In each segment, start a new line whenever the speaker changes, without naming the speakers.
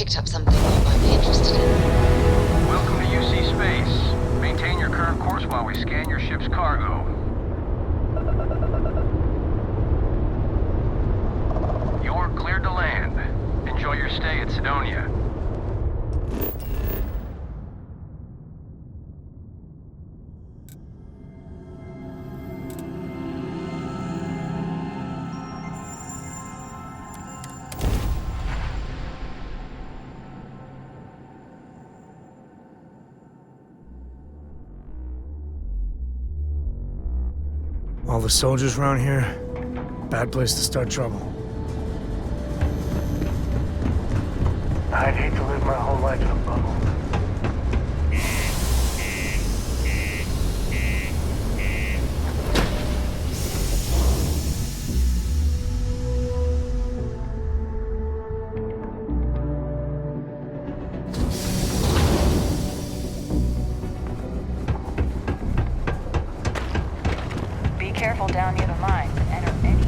picked up something you might be interested in.
Welcome to UC Space. Maintain your current course while we scan your ship's cargo. You're cleared to land. Enjoy your stay at Sidonia.
All the soldiers around here, bad place to start trouble. I'd hate to live my whole life in a bubble.
Be careful down near the mine. Enter any...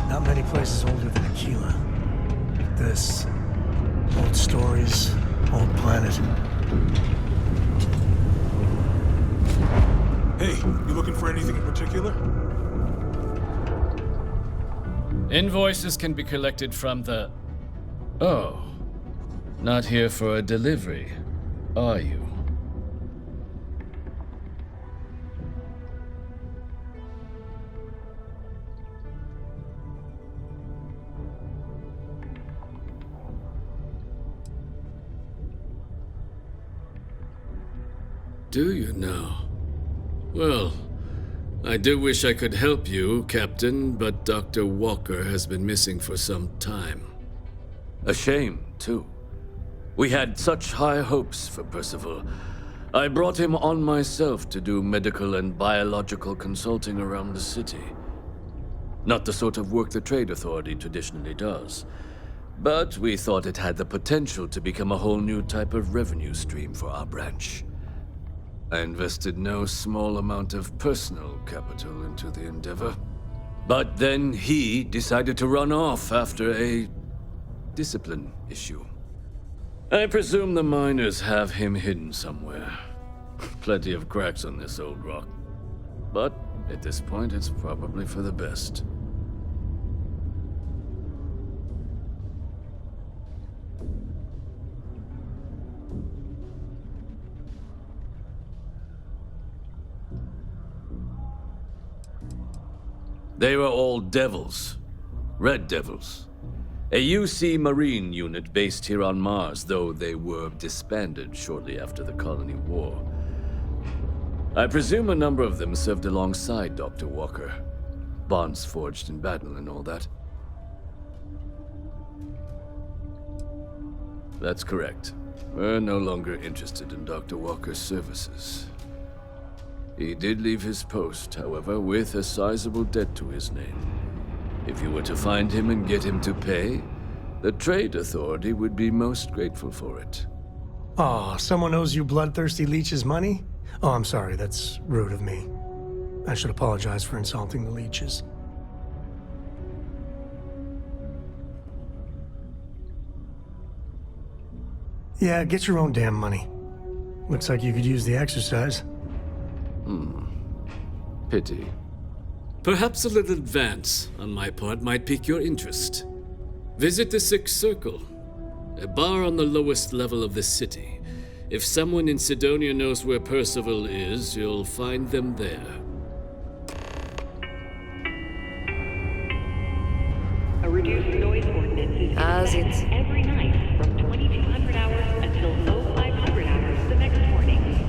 Not many places older than Aquila. This. Old stories, old planet.
Hey, you looking for anything in particular?
Invoices can be collected from the... Oh. Not here for a delivery, are you? Do you now? Well, I do wish I could help you, Captain, but Dr. Walker has been missing for some time. A shame, too. We had such high hopes for Percival. I brought him on myself to do medical and biological consulting around the city. Not the sort of work the Trade Authority traditionally does, but we thought it had the potential to become a whole new type of revenue stream for our branch. I invested no small amount of personal capital into the endeavor. But then he decided to run off after a discipline issue. I presume the miners have him hidden somewhere. Plenty of cracks on this old rock. But at this point, it's probably for the best. They were all devils. Red Devils. A UC Marine unit based here on Mars, though they were disbanded shortly after the Colony War. I presume a number of them served alongside Dr. Walker. Bonds forged in battle and all that. That's correct. We're no longer interested in Dr. Walker's services. He did leave his post, however, with a sizable debt to his name. If you were to find him and get him to pay, the Trade Authority would be most grateful for it.
Aw, someone owes you bloodthirsty leeches money? Oh, I'm sorry, that's rude of me. I should apologize for insulting the leeches. Yeah, get your own damn money. Looks like you could use the exercise.
Pity. Perhaps a little advance on my part might pique your interest. Visit the Sixth Circle, a bar on the lowest level of the city. If someone in Sidonia knows where Percival is, you'll find them there.
A reduced noise ordinance is
As
in
it's-
effect every night from 2200 hours until 0500 hours the next morning.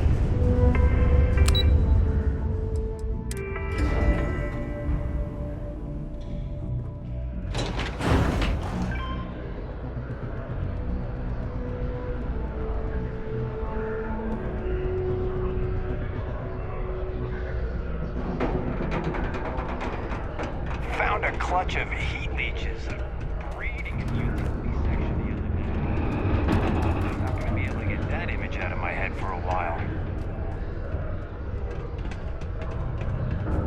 Found a clutch of heat leeches. Reading and utility section the other day. I'm not going to be able to get that image out of my head for a while.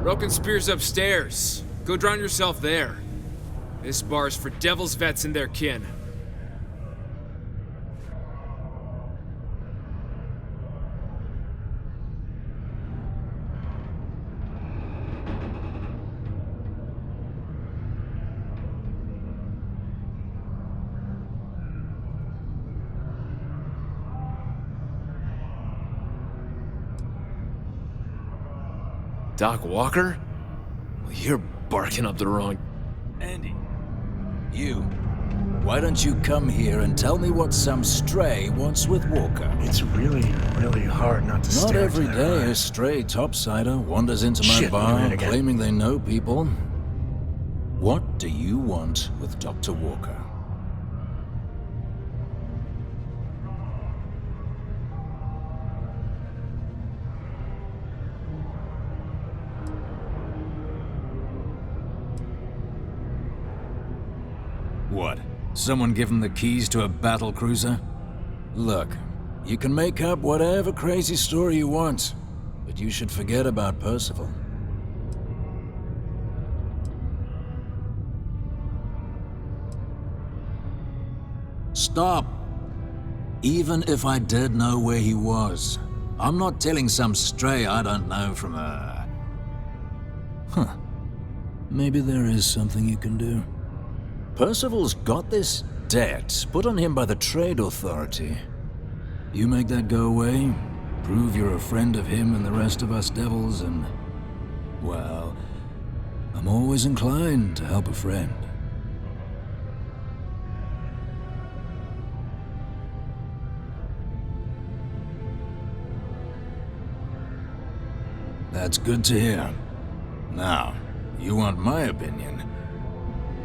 Broken spear's upstairs. Go drown yourself there. This bar's for devil's vets and their kin.
Doc Walker? Well, you're barking up the wrong...
Andy, you. Why don't you come here and tell me what some stray wants with Walker?
It's really hard not to
Not
stare
every
into their
day a
eyes.
stray topsider wanders into my
Shit,
bar
doing it again.
claiming they know people. What do you want with Dr. Walker? What? Someone give him the keys to a battle cruiser? Look, you can make up whatever crazy story you want, but you should forget about Percival. Stop! Even if I did know where he was, I'm not telling some stray I don't know from a... Huh. Maybe there is something you can do. Percival's got this debt put on him by the Trade Authority. You make that go away, prove you're a friend of him and the rest of us devils, and... well, I'm always inclined to help a friend. That's good to hear. Now, you want my opinion?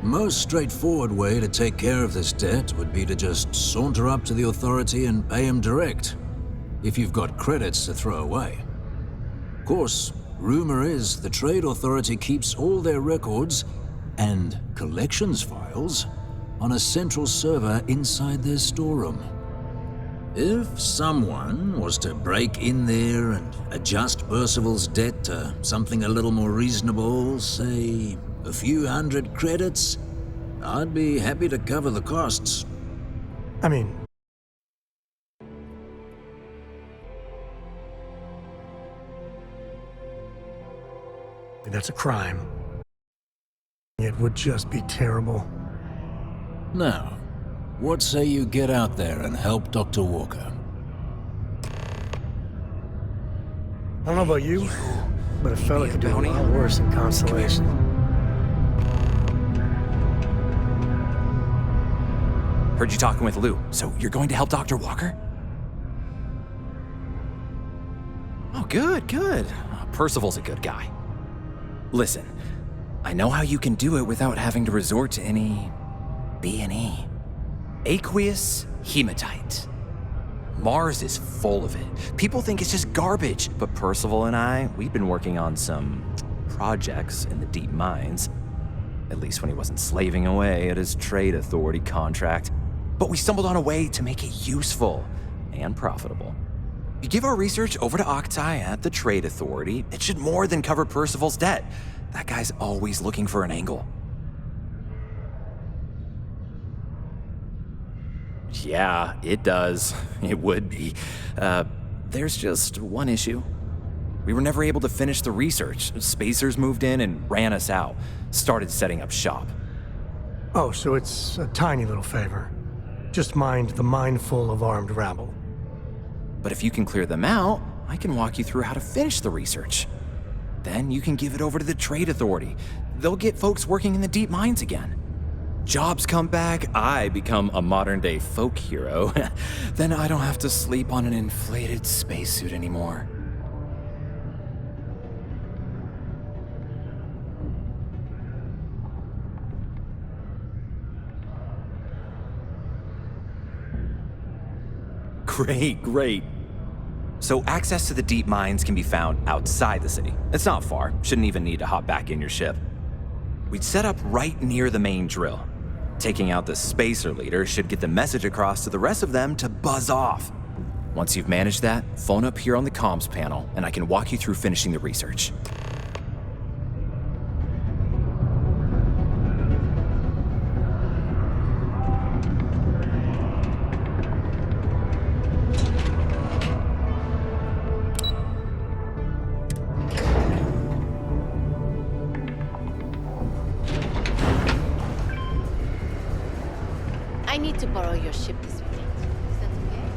Most straightforward way to take care of this debt would be to just saunter up to the authority and pay him direct, if you've got credits to throw away. Of course, rumor is the Trade Authority keeps all their records and collections files on a central server inside their storeroom. If someone was to break in there and adjust Percival's debt to something a little more reasonable, say a few hundred credits, I'd be happy to cover the costs.
I mean, that's a crime. It would just be terrible.
Now, what say you get out there and help Dr. Walker?
I don't know about you, but a fella could do a lot worse in Constellation.
Heard you talking with Lou, so you're going to help Dr. Walker? Oh, good. Percival's a good guy. Listen, I know how you can do it without having to resort to any B&E. Aqueous hematite. Mars is full of it. People think it's just garbage, but Percival and I, we've been working on some projects in the deep mines. At least when he wasn't slaving away at his Trade Authority contract. But we stumbled on a way to make it useful and profitable. You give our research over to Octai at the Trade Authority, it should more than cover Percival's debt. That guy's always looking for an angle. Yeah, it does. It would be. There's just one issue. We were never able to finish the research. Spacers moved in and ran us out. Started setting up shop.
Oh, so it's a tiny little favor. Just mind the mindful of armed rabble.
But if you can clear them out, I can walk you through how to finish the research. Then you can give it over to the Trade Authority. They'll get folks working in the deep mines again. Jobs come back, I become a modern-day folk hero. Then I don't have to sleep on an inflated spacesuit anymore. Great. So access to the deep mines can be found outside the city. It's not far, shouldn't even need to hop back in your ship. We'd set up right near the main drill. Taking out the spacer leader should get the message across to the rest of them to buzz off. Once you've managed that, phone up here on the comms panel and I can walk you through finishing the research.
need to borrow your ship this weekend. Is that okay?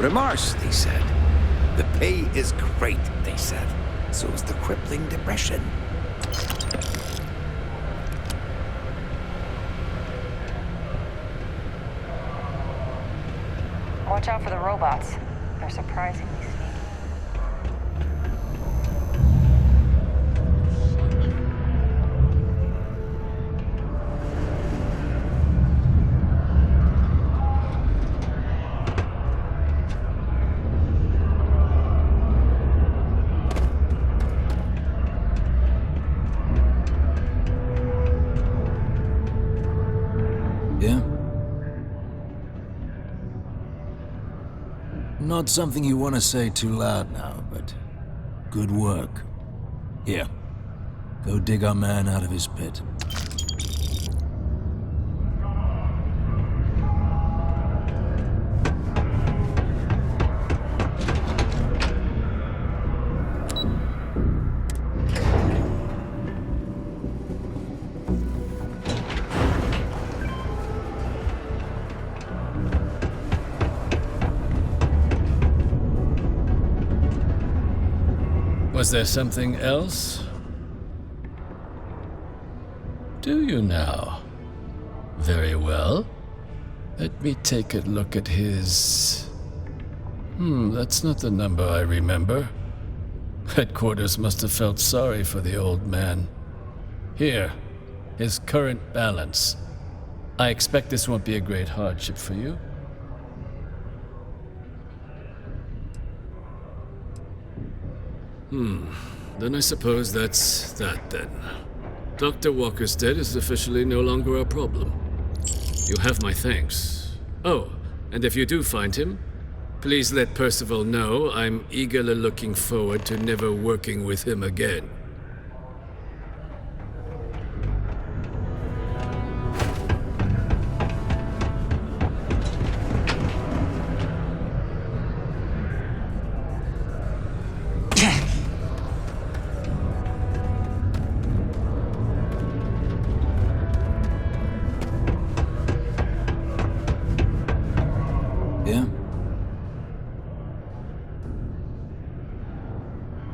Go to Mars, they said. The pay is great, they said. So is the crippling depression.
Watch out for the robots. They're surprisingly sneaky.
Yeah? Not something you want to say too loud now, but good work. Here, go dig our man out of his pit.
Was there something else? Do you now? Very well. Let me take a look at his... that's not the number I remember. Headquarters must have felt sorry for the old man. Here, his current balance. I expect this won't be a great hardship for you. Then I suppose that's that then. Dr. Walker's death is officially no longer a problem. You have my thanks. Oh, and if you do find him, please let Percival know I'm eagerly looking forward to never working with him again.
Yeah?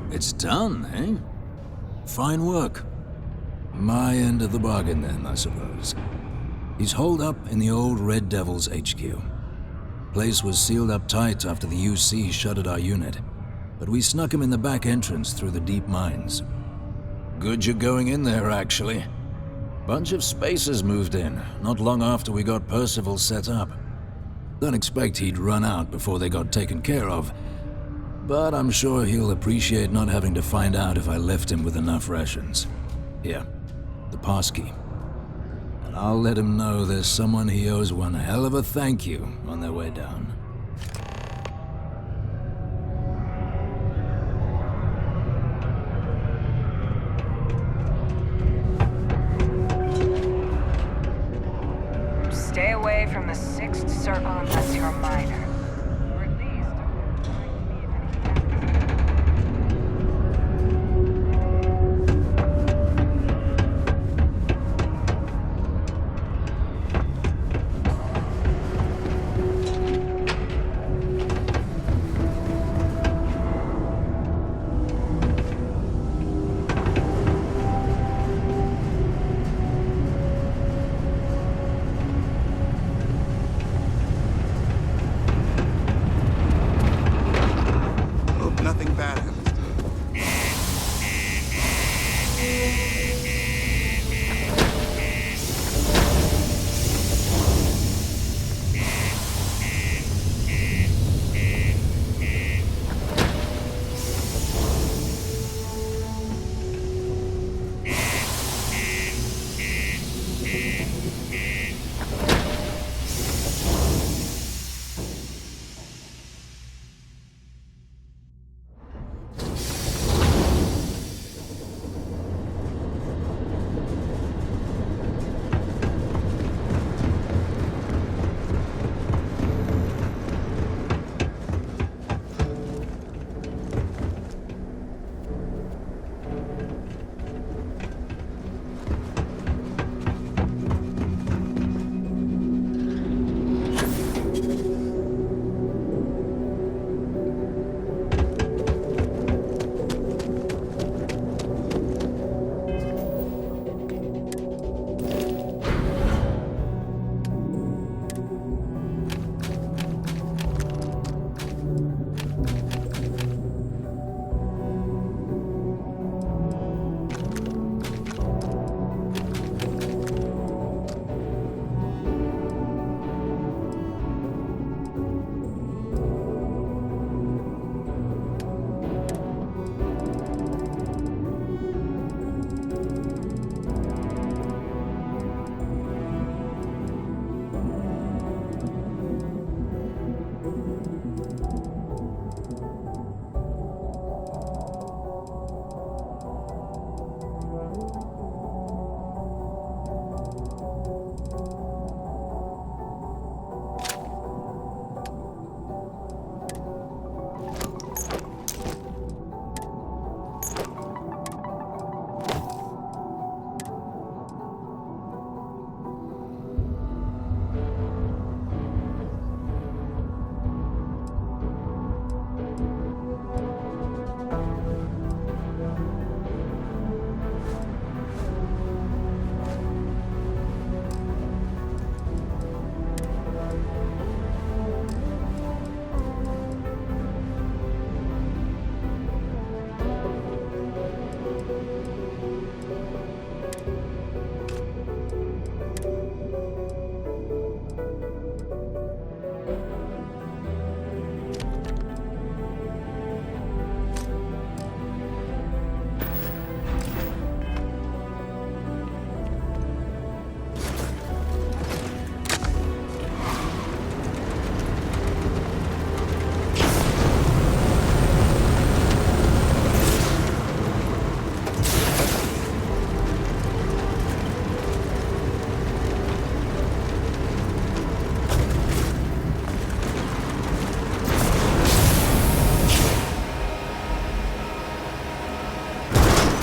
It's done, eh? Fine work. My end of the bargain then, I suppose. He's holed up in the old Red Devil's HQ. Place was sealed up tight after the UC shuttered our unit, but we snuck him in the back entrance through the deep mines. Good you're going in there, actually. Bunch of spacers moved in, not long after we got Percival set up. Don't expect he'd run out before they got taken care of, but I'm sure he'll appreciate not having to find out if I left him with enough rations. Here, the passkey. And I'll let him know there's someone he owes one hell of a thank you on their way down.
Stay away from the Sixth Circle unless you're a minor. Or at least, remind me if anything happens.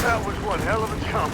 That was one hell of a jump.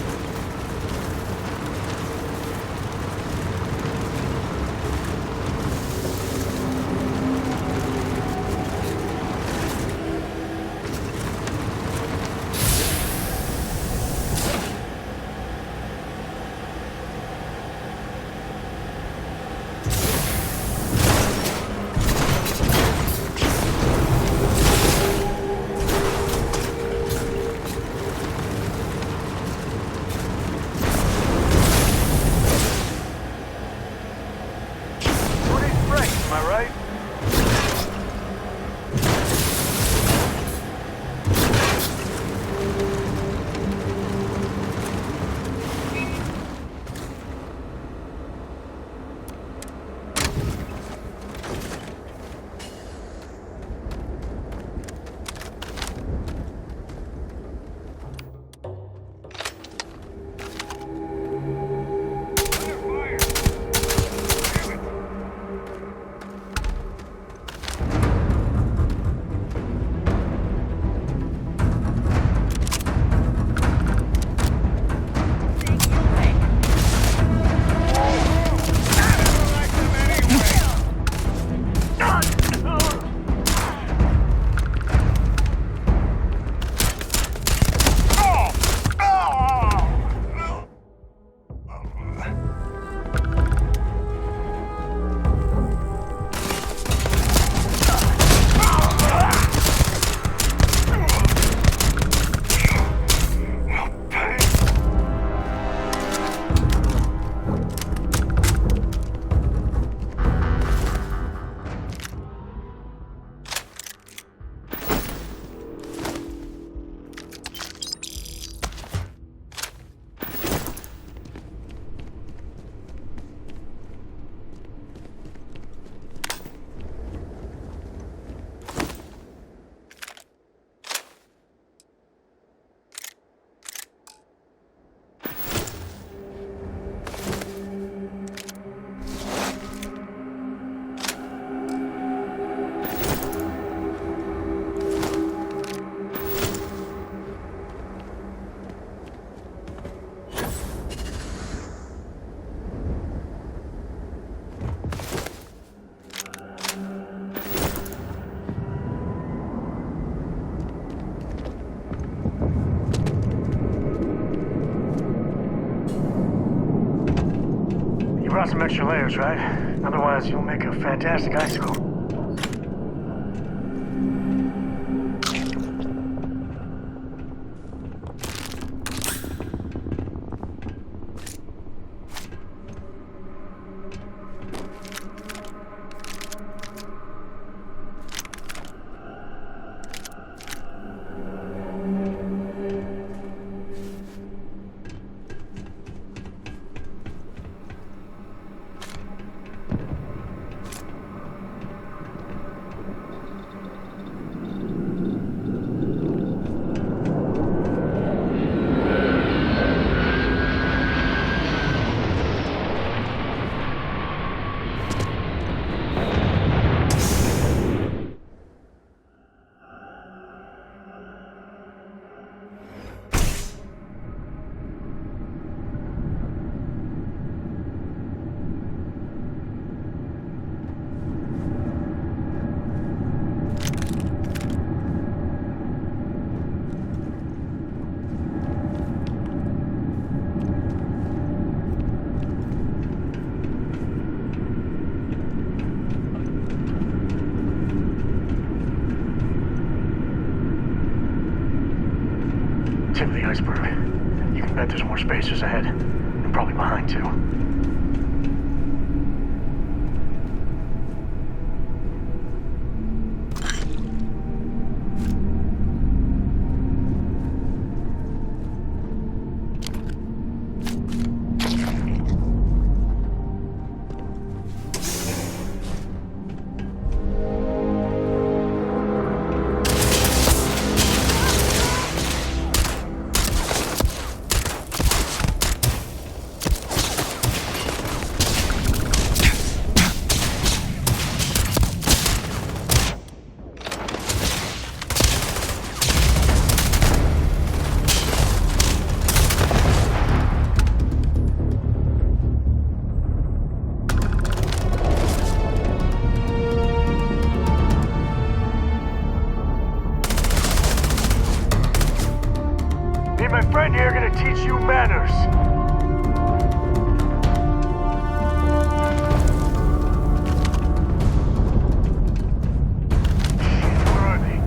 Brought some extra layers, right? Otherwise, you'll make a fantastic icicle. Tip of the iceberg. You can bet there's more spacers ahead. And probably behind, too. around here gonna teach you manners. Where are they?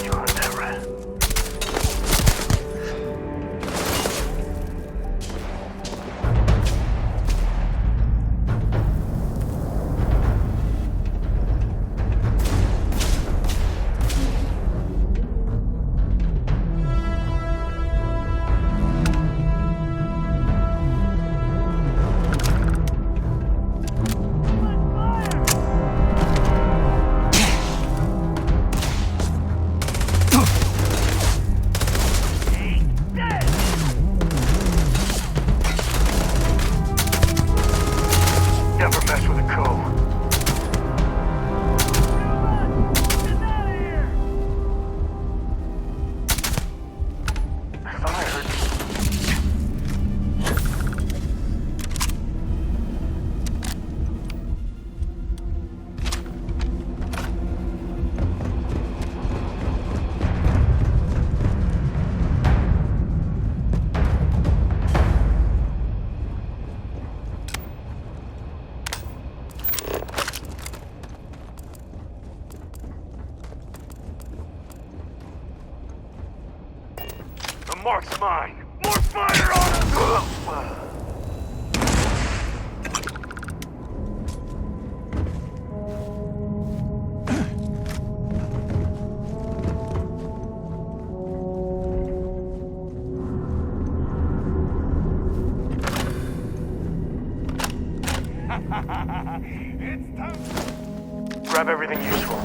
You're the rat. Never mess with a co. I thought I heard. The mark's mine. More fire on us!
It's time.
Grab everything useful.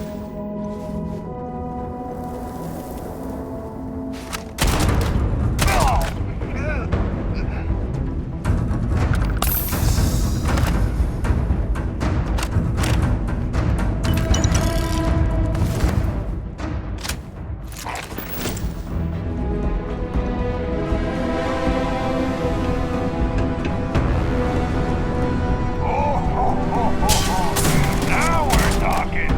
Now we're talking.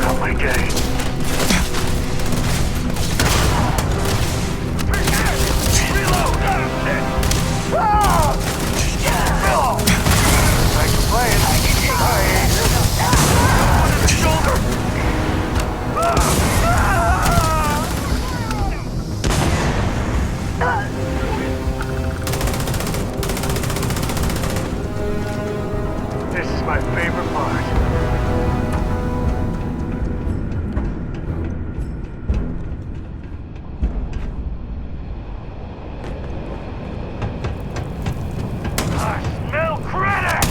Not my day. Thanks for playing. One in the shoulder. This is my favorite part. I smell credit!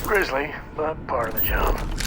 Grisly, but part of the job.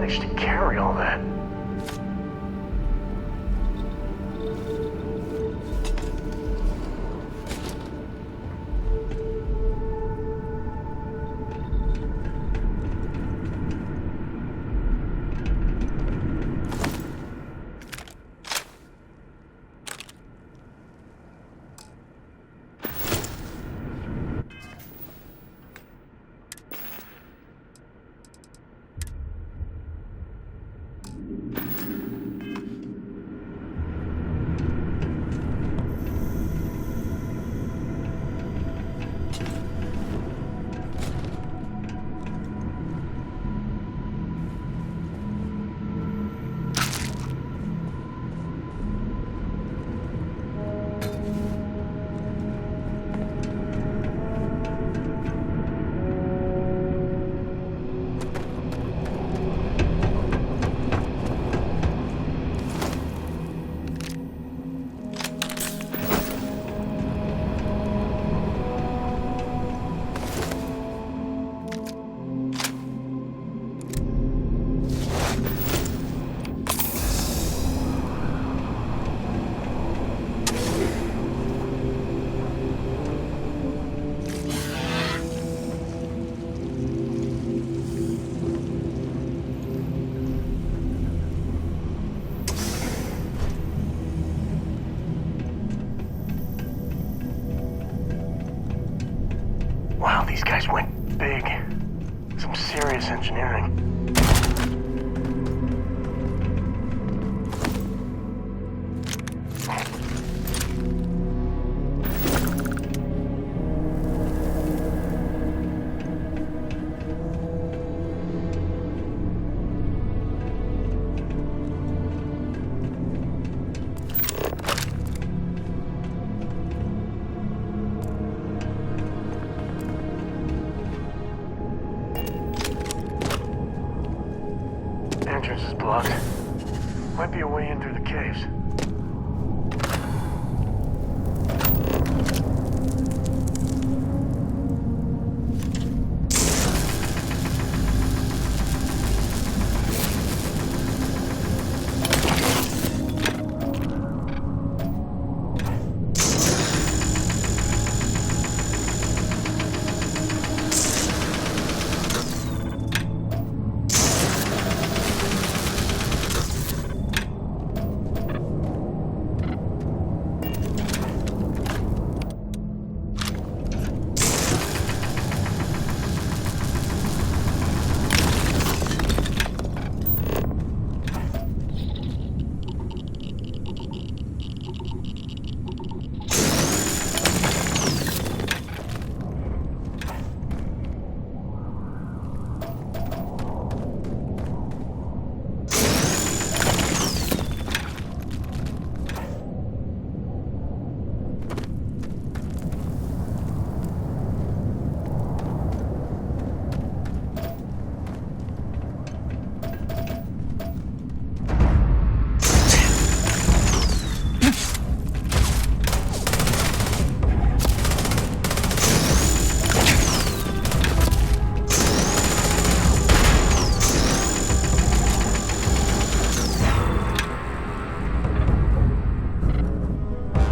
managed to carry all that? Wow, these guys went big. Some serious engineering. Entrance is blocked. Might be a way in through the caves.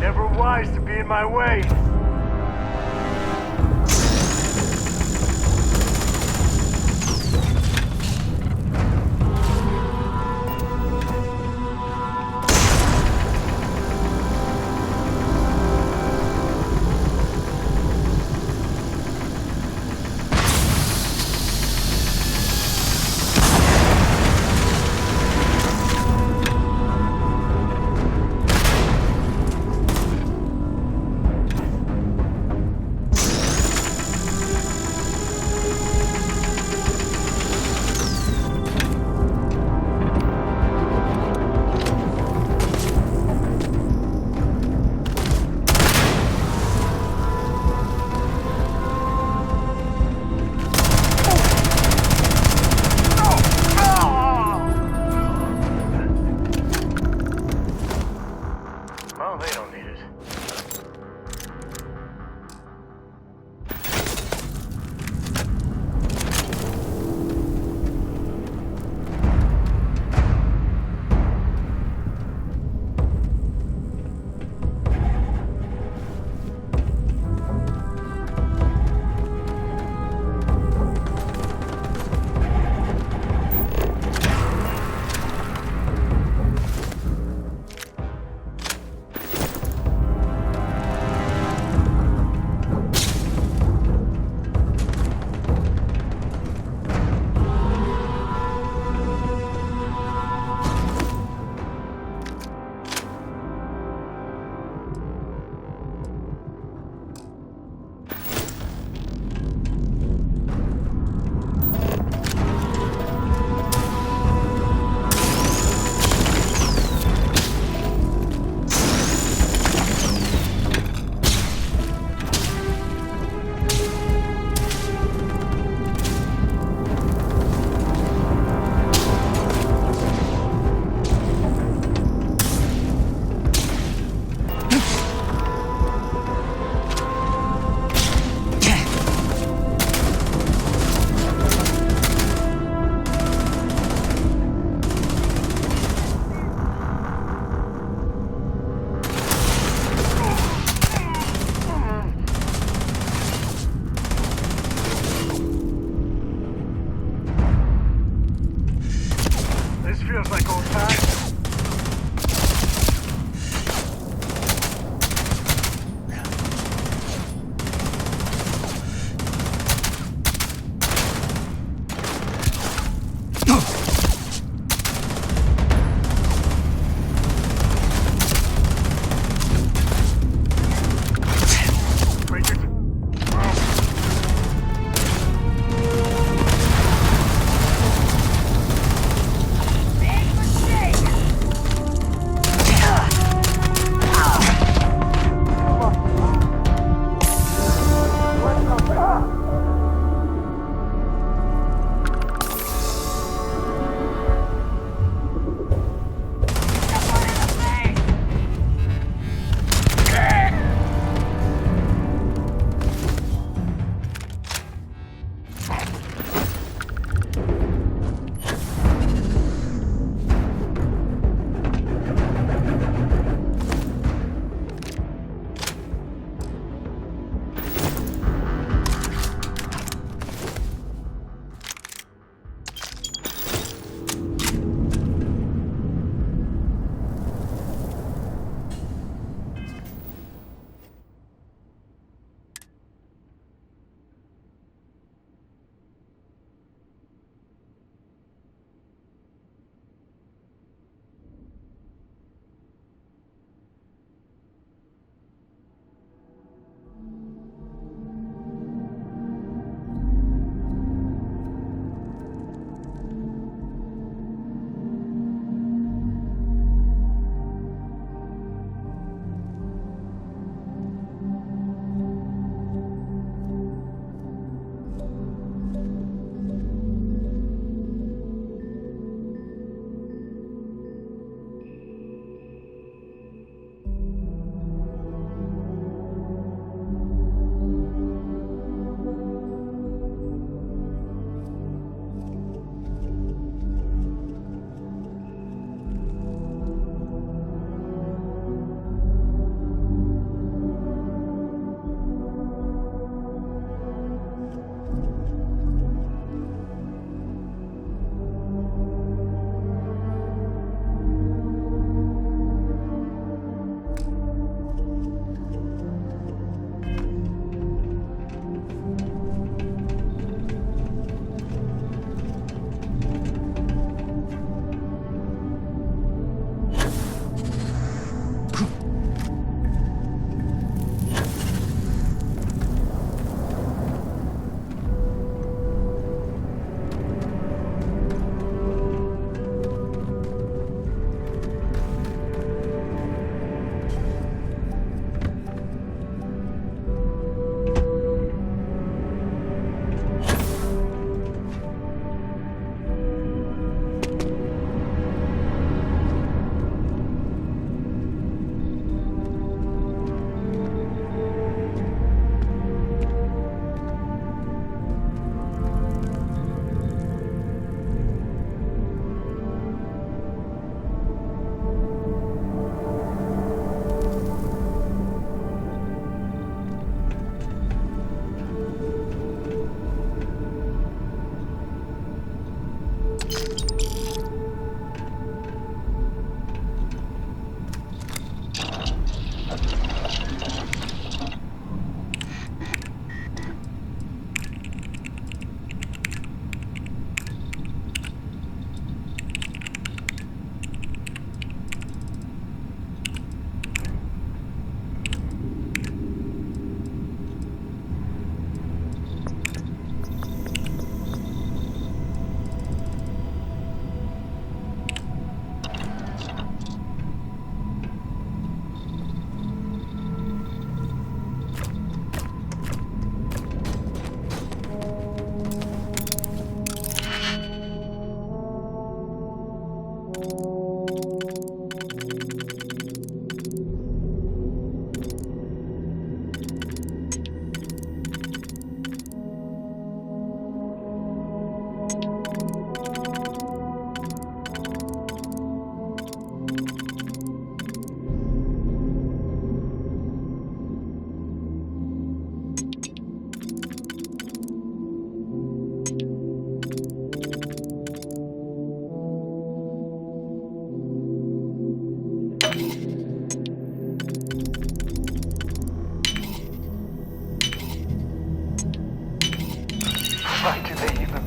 Never wise to be in my way.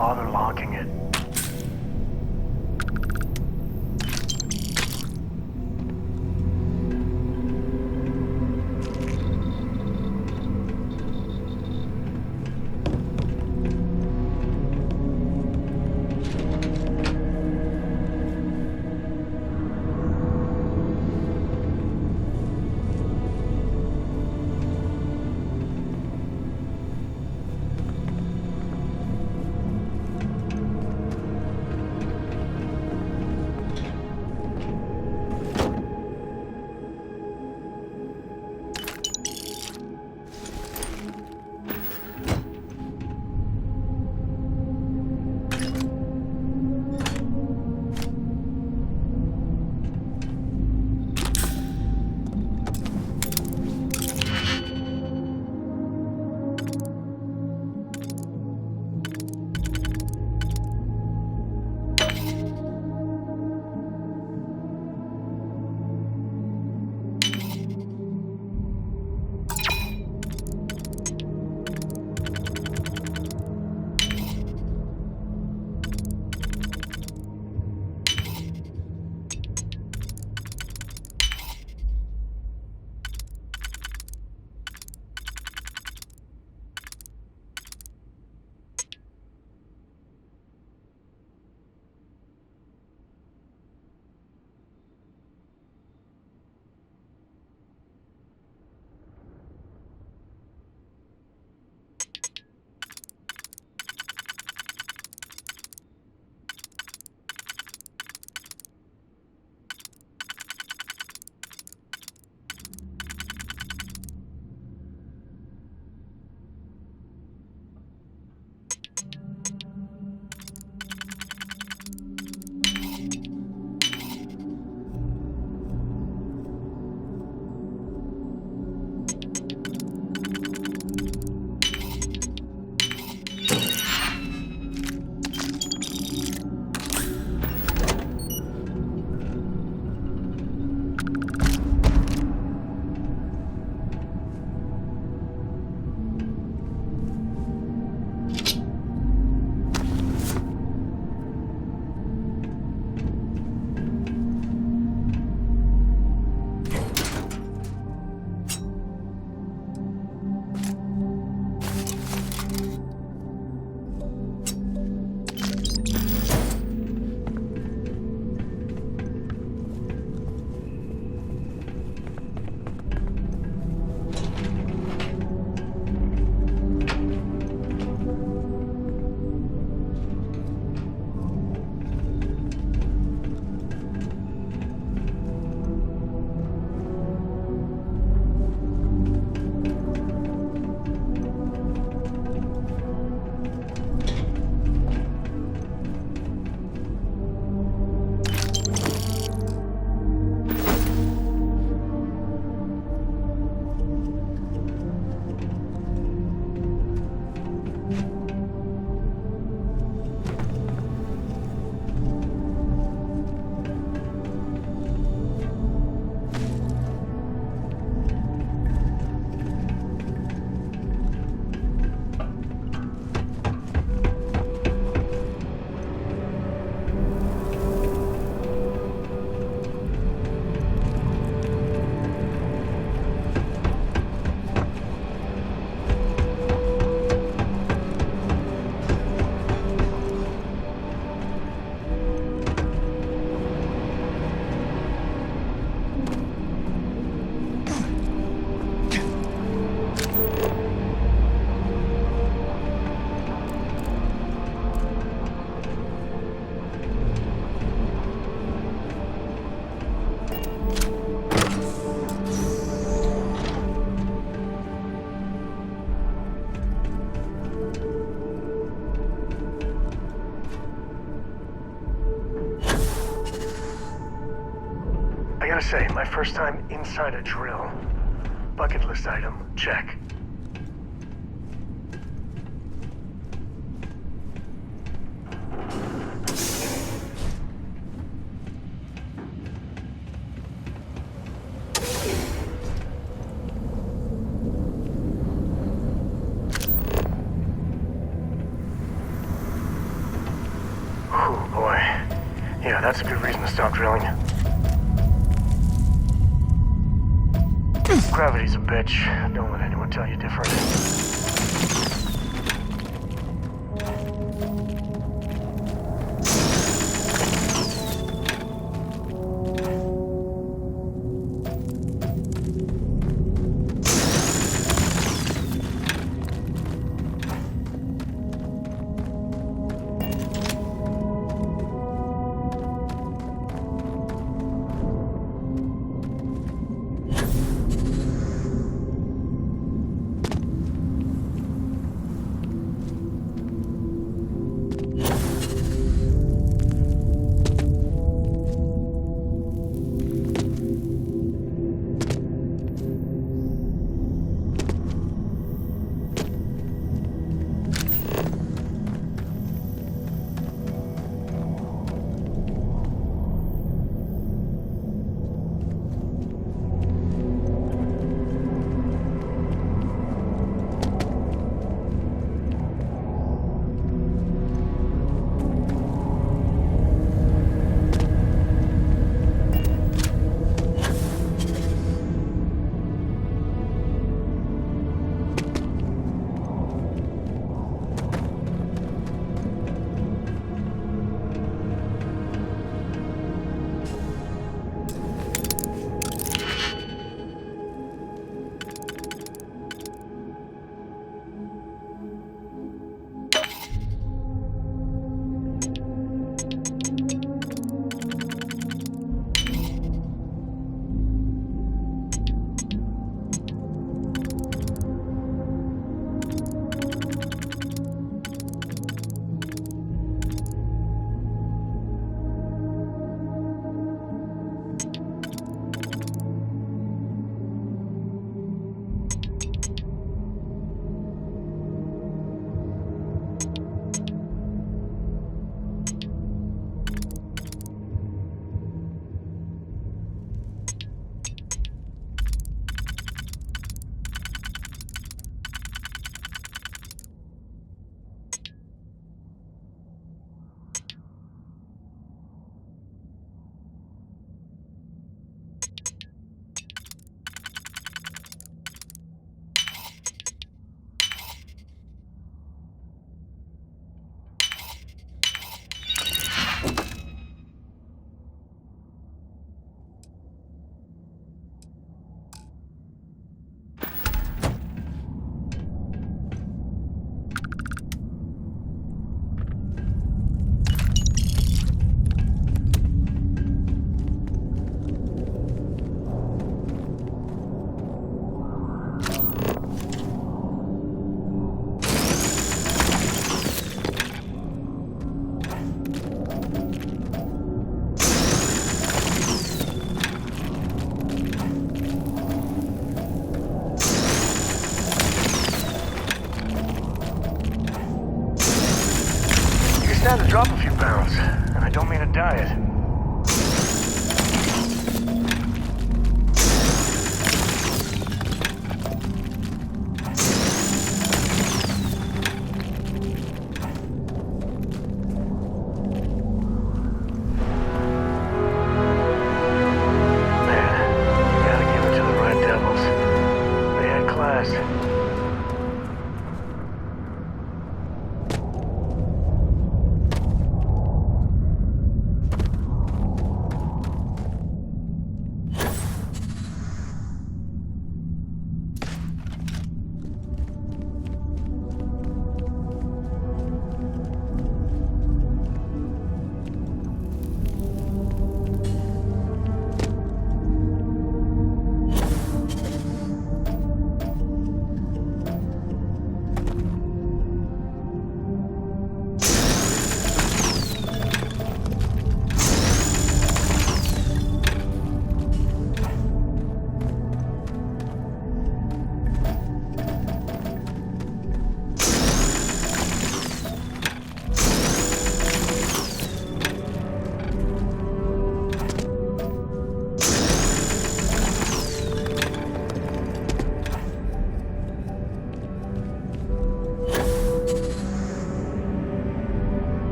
bother locking it. gotta say, my first time inside a drill. Bucket list item, check. Yeah, that's a good reason to stop drilling. Gravity's a bitch. Don't let anyone tell you different. Stand to drop a few pounds, and I don't mean a diet.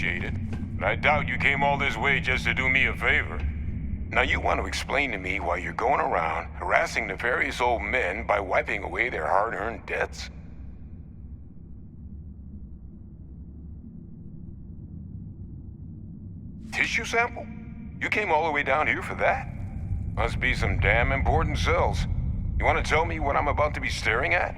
appreciate it, but I doubt you came all this way just to do me a favor. Now you want to explain to me why you're going around harassing nefarious old men by wiping away their hard-earned debts? Tissue sample? You came all the way down here for that? Must be some damn important cells. You want to tell me what I'm about to be staring at?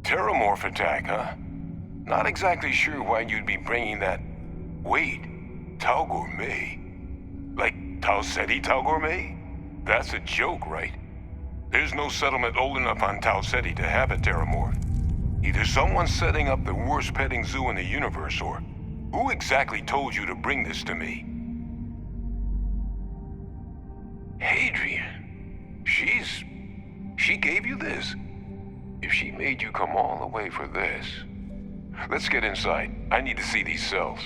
Terramorph attack, huh? Not exactly sure why you'd be bringing that... Wait, Tau Gourmet? Like Tau Ceti Tau Gourmet? That's a joke, right? There's no settlement old enough on Tau Ceti to have a Terramorph. Either someone's setting up the worst petting zoo in the universe, or who exactly told you to bring this to me? Hadrian. She gave you this? If she made you come all the way for this... Let's get inside. I need to see these cells.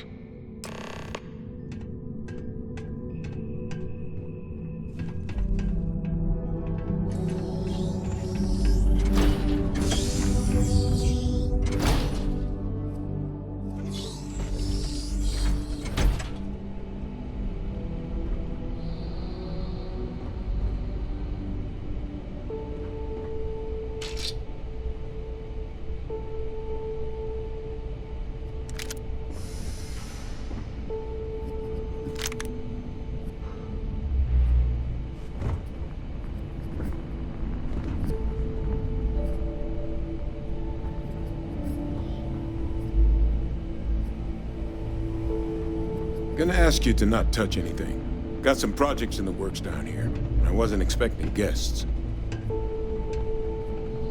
Gonna ask you to not touch anything. Got some projects in the works down here. I wasn't expecting guests.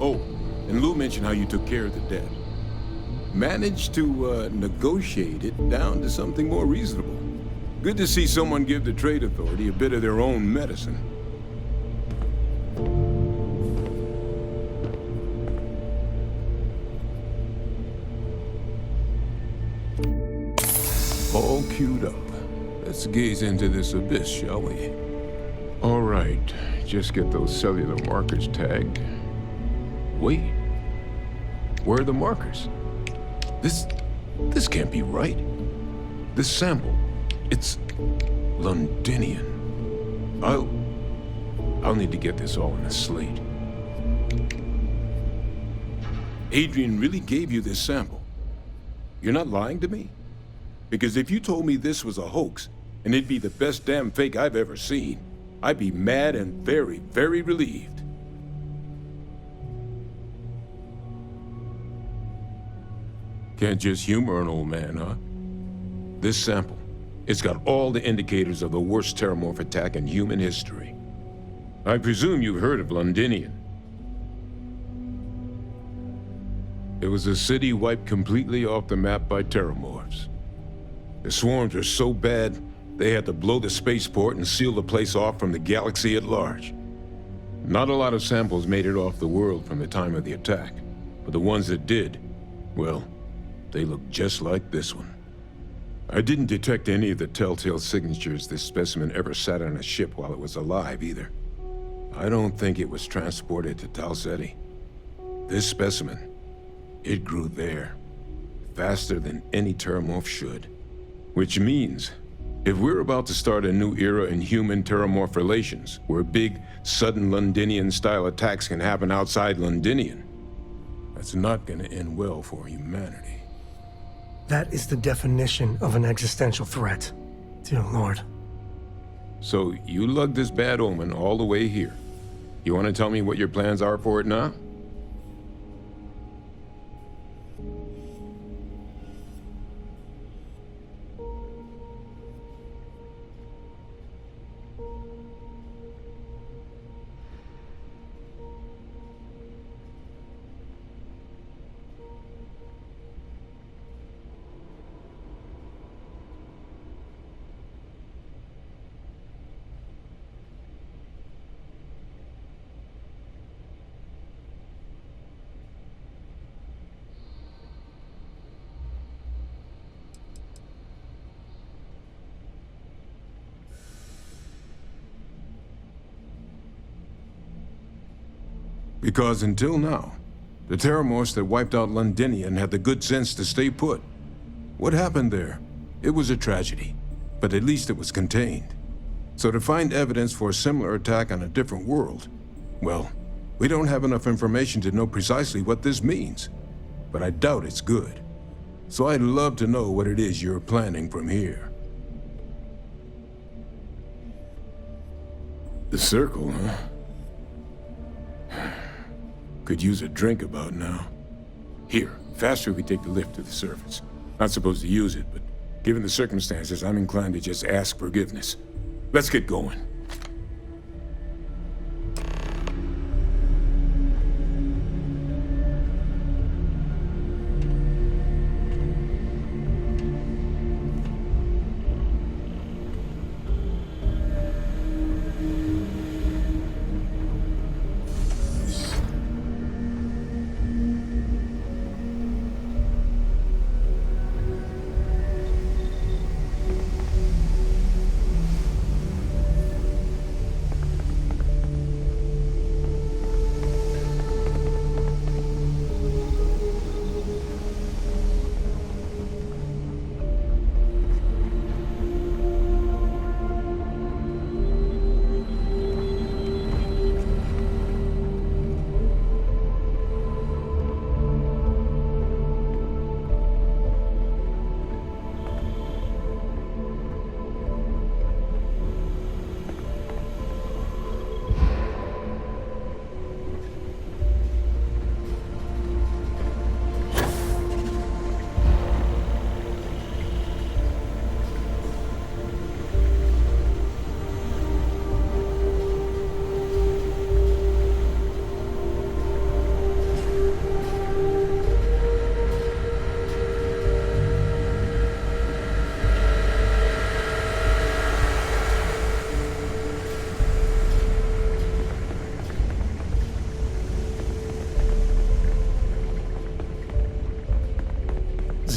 Oh, and Lou mentioned how you took care of the debt. Managed to negotiate it down to something more reasonable. Good to see someone give the Trade Authority a bit of their own medicine. All queued up. Let's gaze into this abyss, shall we? All right, just get those cellular markers tagged. Wait, where are the markers? This can't be right. This sample, it's Londinian. I'll need to get this all in a slate. Adrian really gave you this sample. You're not lying to me? Because if you told me this was a hoax, and it'd be the best damn fake I've ever seen, I'd be mad and very, very relieved. Can't just humor an old man, huh? This sample, it's got all the indicators of the worst Terramorph attack in human history. I presume you've heard of Londinian. It was a city wiped completely off the map by Terramorphs. The swarms were so bad, they had to blow the spaceport and seal the place off from the galaxy at large. Not a lot of samples made it off the world from the time of the attack, but the ones that did, well, they look just like this one. I didn't detect any of the telltale signatures this specimen ever sat on a ship while it was alive, either. I don't think it was transported to Tau Ceti. This specimen, it grew there, faster than any Terramorph should. Which means, if we're about to start a new era in human-Terramorph relations, where big, sudden Londinian-style attacks can happen outside Londinian, that's not gonna end well for humanity.
That is the definition of an existential threat. Dear Lord.
So, you lugged this bad omen all the way here. You want to tell me what your plans are for it now? Because until now, the Terramorphs that wiped out Londinian had the good sense to stay put. What happened there? It was a tragedy, but at least it was contained. So to find evidence for a similar attack on a different world, well, we don't have enough information to know precisely what this means. But I doubt it's good. So I'd love to know what it is you're planning from here. The circle, huh? Could use a drink about now. Here, faster we take the lift to the surface. Not supposed to use it, but given the circumstances, I'm inclined to just ask forgiveness. Let's get going.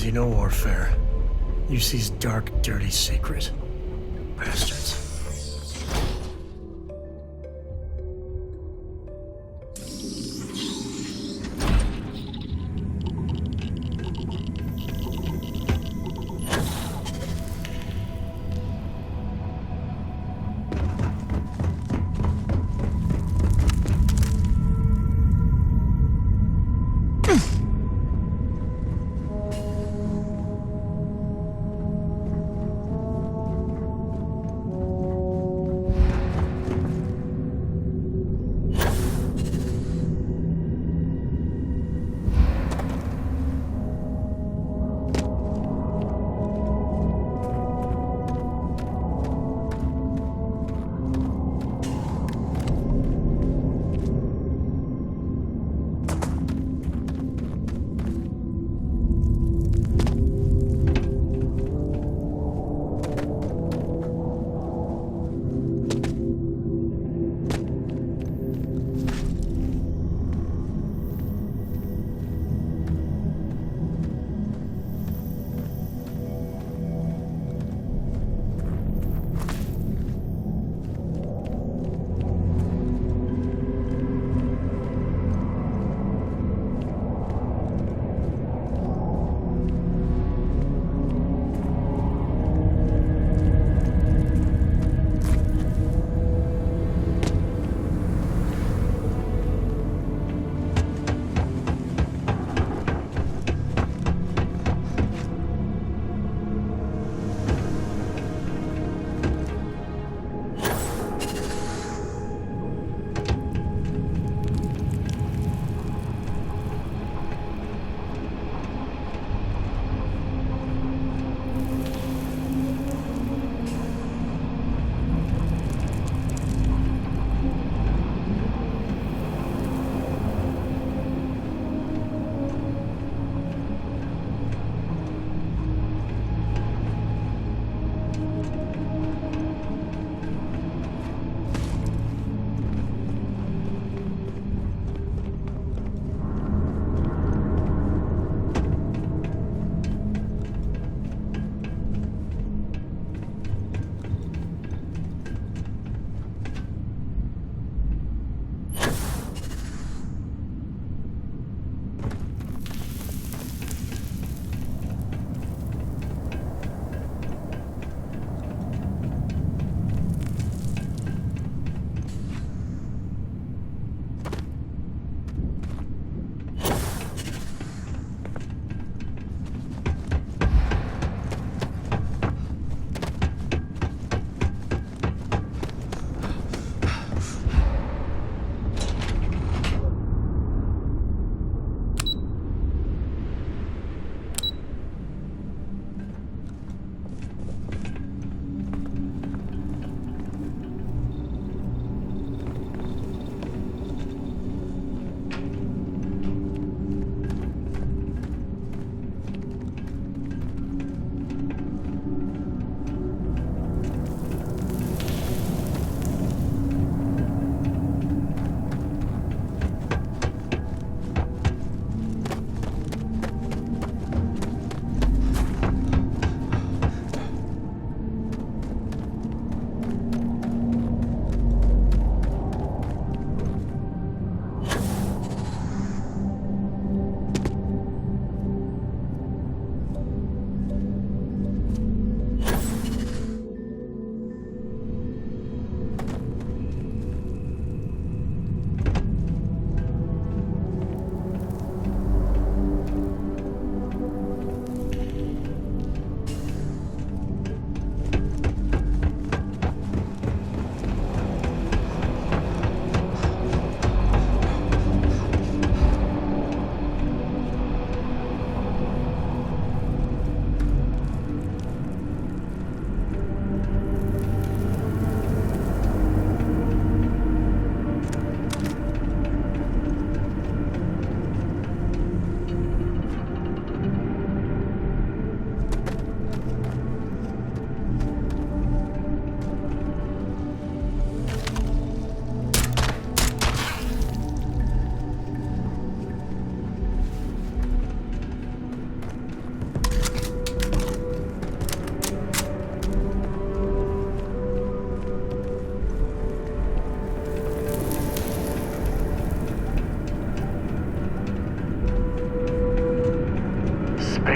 Xeno-warfare. UC's dark, dirty secret. Bastards.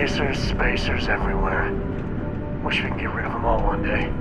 Spacers everywhere. Wish we could get rid of them all one day.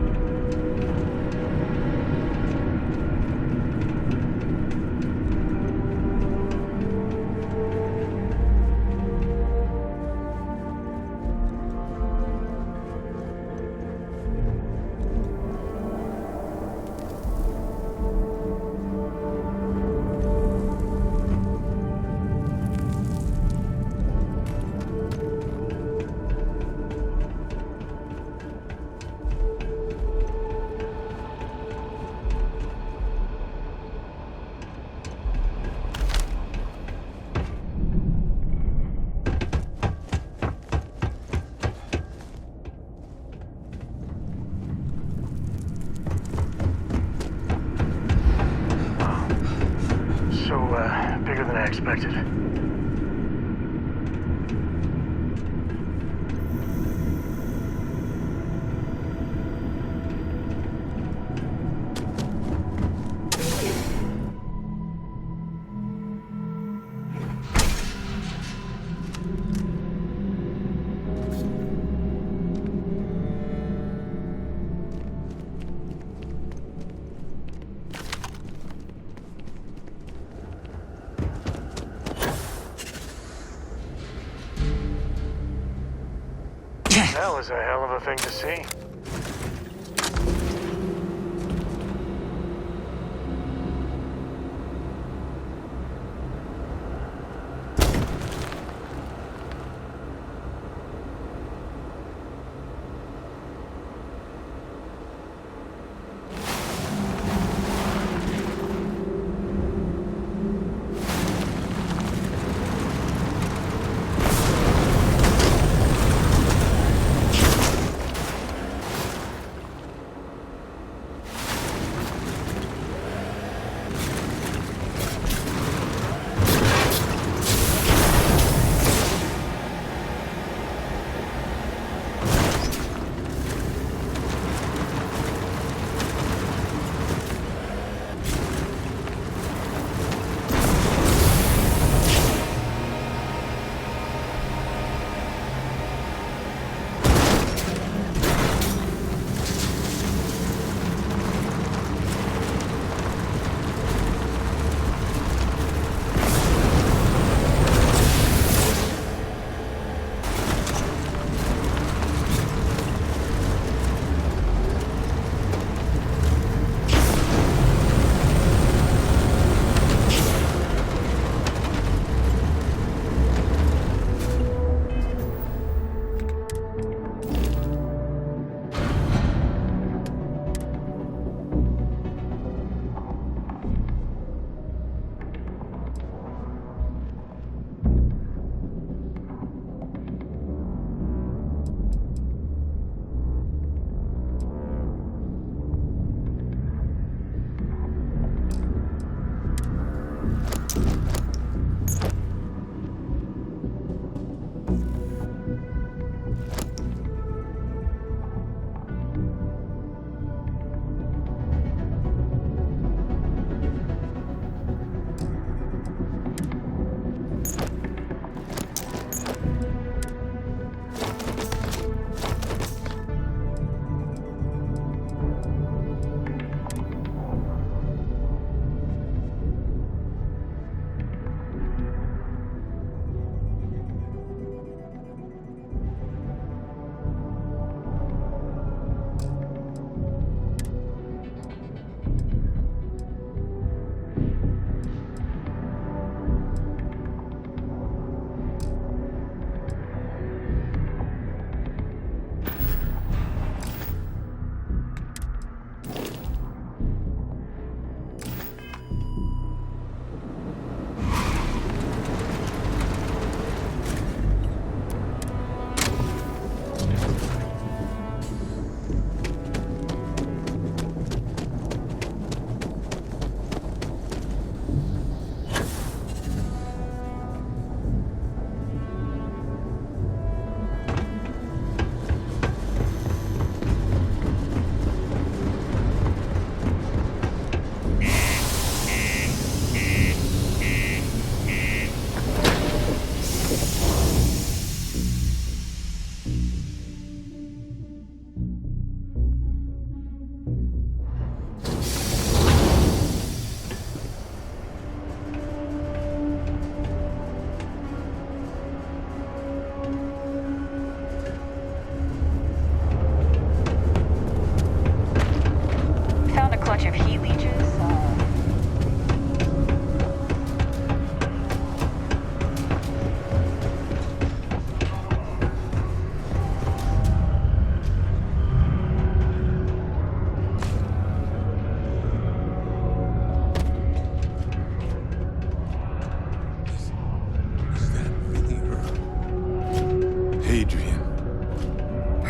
Bigger than I expected. That was a hell of a thing to see.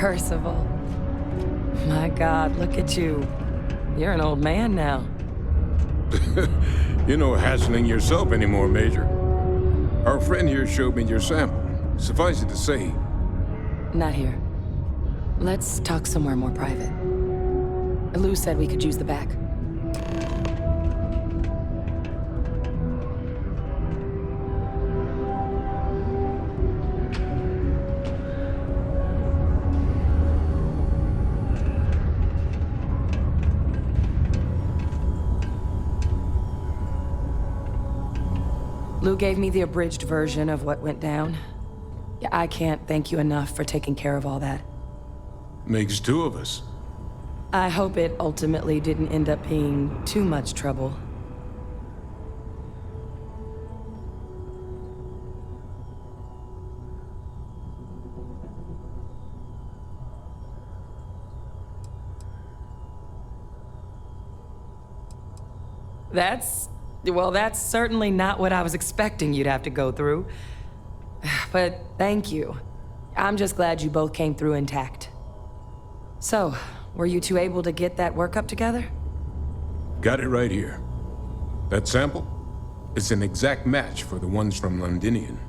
Percival. My God, look at you. You're an old man now.
You're no hassling yourself anymore, Major. Our friend here showed me your sample. Suffice it to say...
Not here. Let's talk somewhere more private. Lou said we could use the back. Lou gave me the abridged version of what went down. Yeah, I can't thank you enough for taking care of all that.
Makes two of us.
I hope it ultimately didn't end up being too much trouble. That's certainly not what I was expecting you'd have to go through. But thank you. I'm just glad you both came through intact. So, were you two able to get that workup together?
Got it right here. That sample? It's an exact match for the ones from Londinian.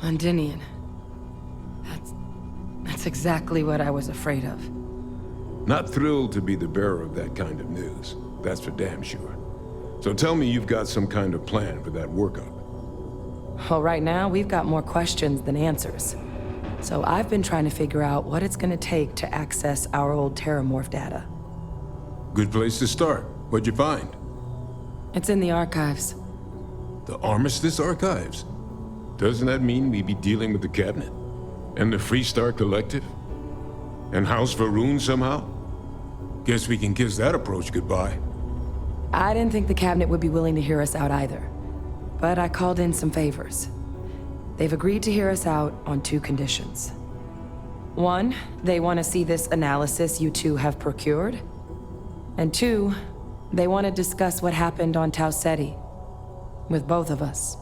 Londinian. That's exactly what I was afraid of.
Not thrilled to be the bearer of that kind of news. That's for damn sure. So tell me you've got some kind of plan for that workup.
Well, right now, we've got more questions than answers. So I've been trying to figure out what it's gonna take to access our old Terramorph data.
Good place to start. What'd you find?
It's in the archives.
The Armistice Archives? Doesn't that mean we'd be dealing with the Cabinet? And the Freestar Collective? And House Varun somehow? Guess we can kiss that approach goodbye.
I didn't think the Cabinet would be willing to hear us out either. But I called in some favors. They've agreed to hear us out on two conditions. One, they want to see this analysis you two have procured. And two, they want to discuss what happened on Tau Ceti. With both of us.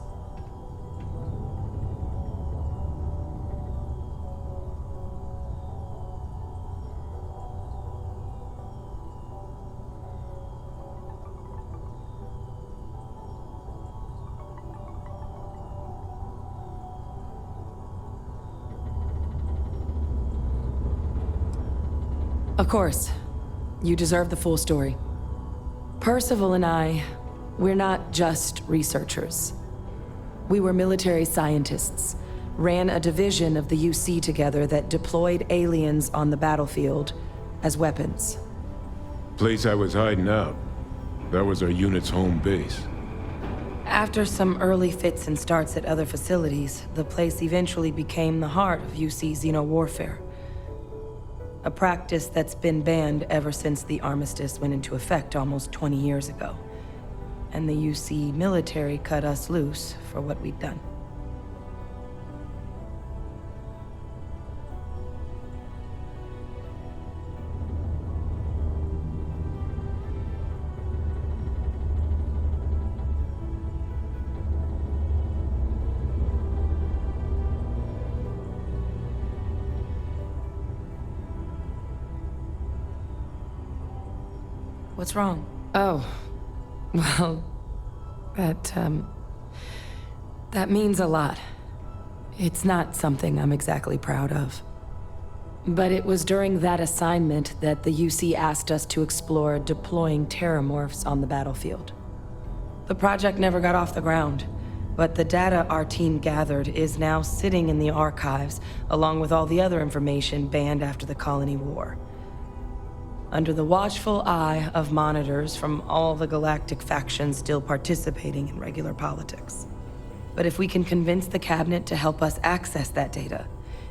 Of course. You deserve the full story. Percival and I, we're not just researchers. We were military scientists, ran a division of the UC together that deployed aliens on the battlefield as weapons.
Place I was hiding out. That was our unit's home base.
After some early fits and starts at other facilities, the place eventually became the heart of UC xeno-warfare. A practice that's been banned ever since the armistice went into effect almost 20 years ago. And the UC military cut us loose for what we'd done. What's wrong? Oh, well, that means a lot. It's not something I'm exactly proud of. But it was during that assignment that the UC asked us to explore deploying terramorphs on the battlefield. The project never got off the ground, but the data our team gathered is now sitting in the archives, along with all the other information banned after the Colony War. Under the watchful eye of monitors from all the galactic factions still participating in regular politics. But if we can convince the Cabinet to help us access that data,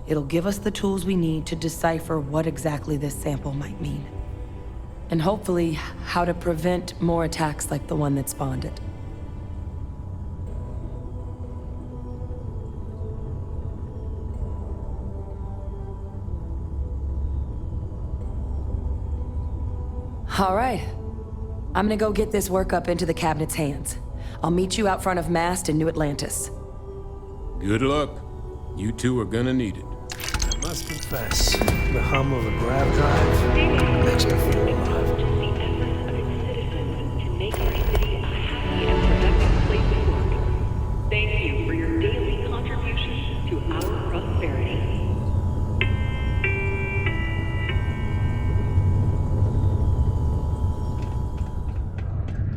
it'll give us the tools we need to decipher what exactly this sample might mean. And hopefully, how to prevent more attacks like the one that spawned it. All right. I'm gonna go get this workup into the Cabinet's hands. I'll meet you out front of Mast in New Atlantis.
Good luck. You two are gonna need it.
must confess, the hum of a grab drive makes me feel alive.
To make our city a happy and productive place to work. Thank you for your daily contribution to our prosperity.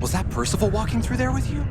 Was that Percival walking through there with you?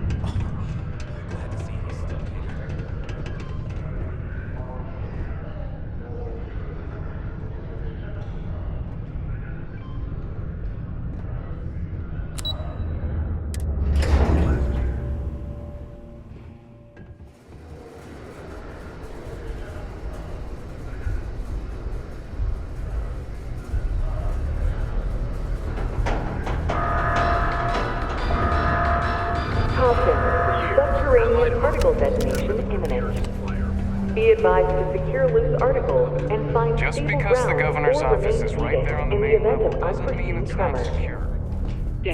Subterranean particle detonation imminent. Be advised to secure loose articles and find
Just
stable
because the
ground
governor's
or
office
remain
is right
seated
there on the
in the
main
event
level
of
doesn't mean
unforeseen
it's not
tremor.
secure.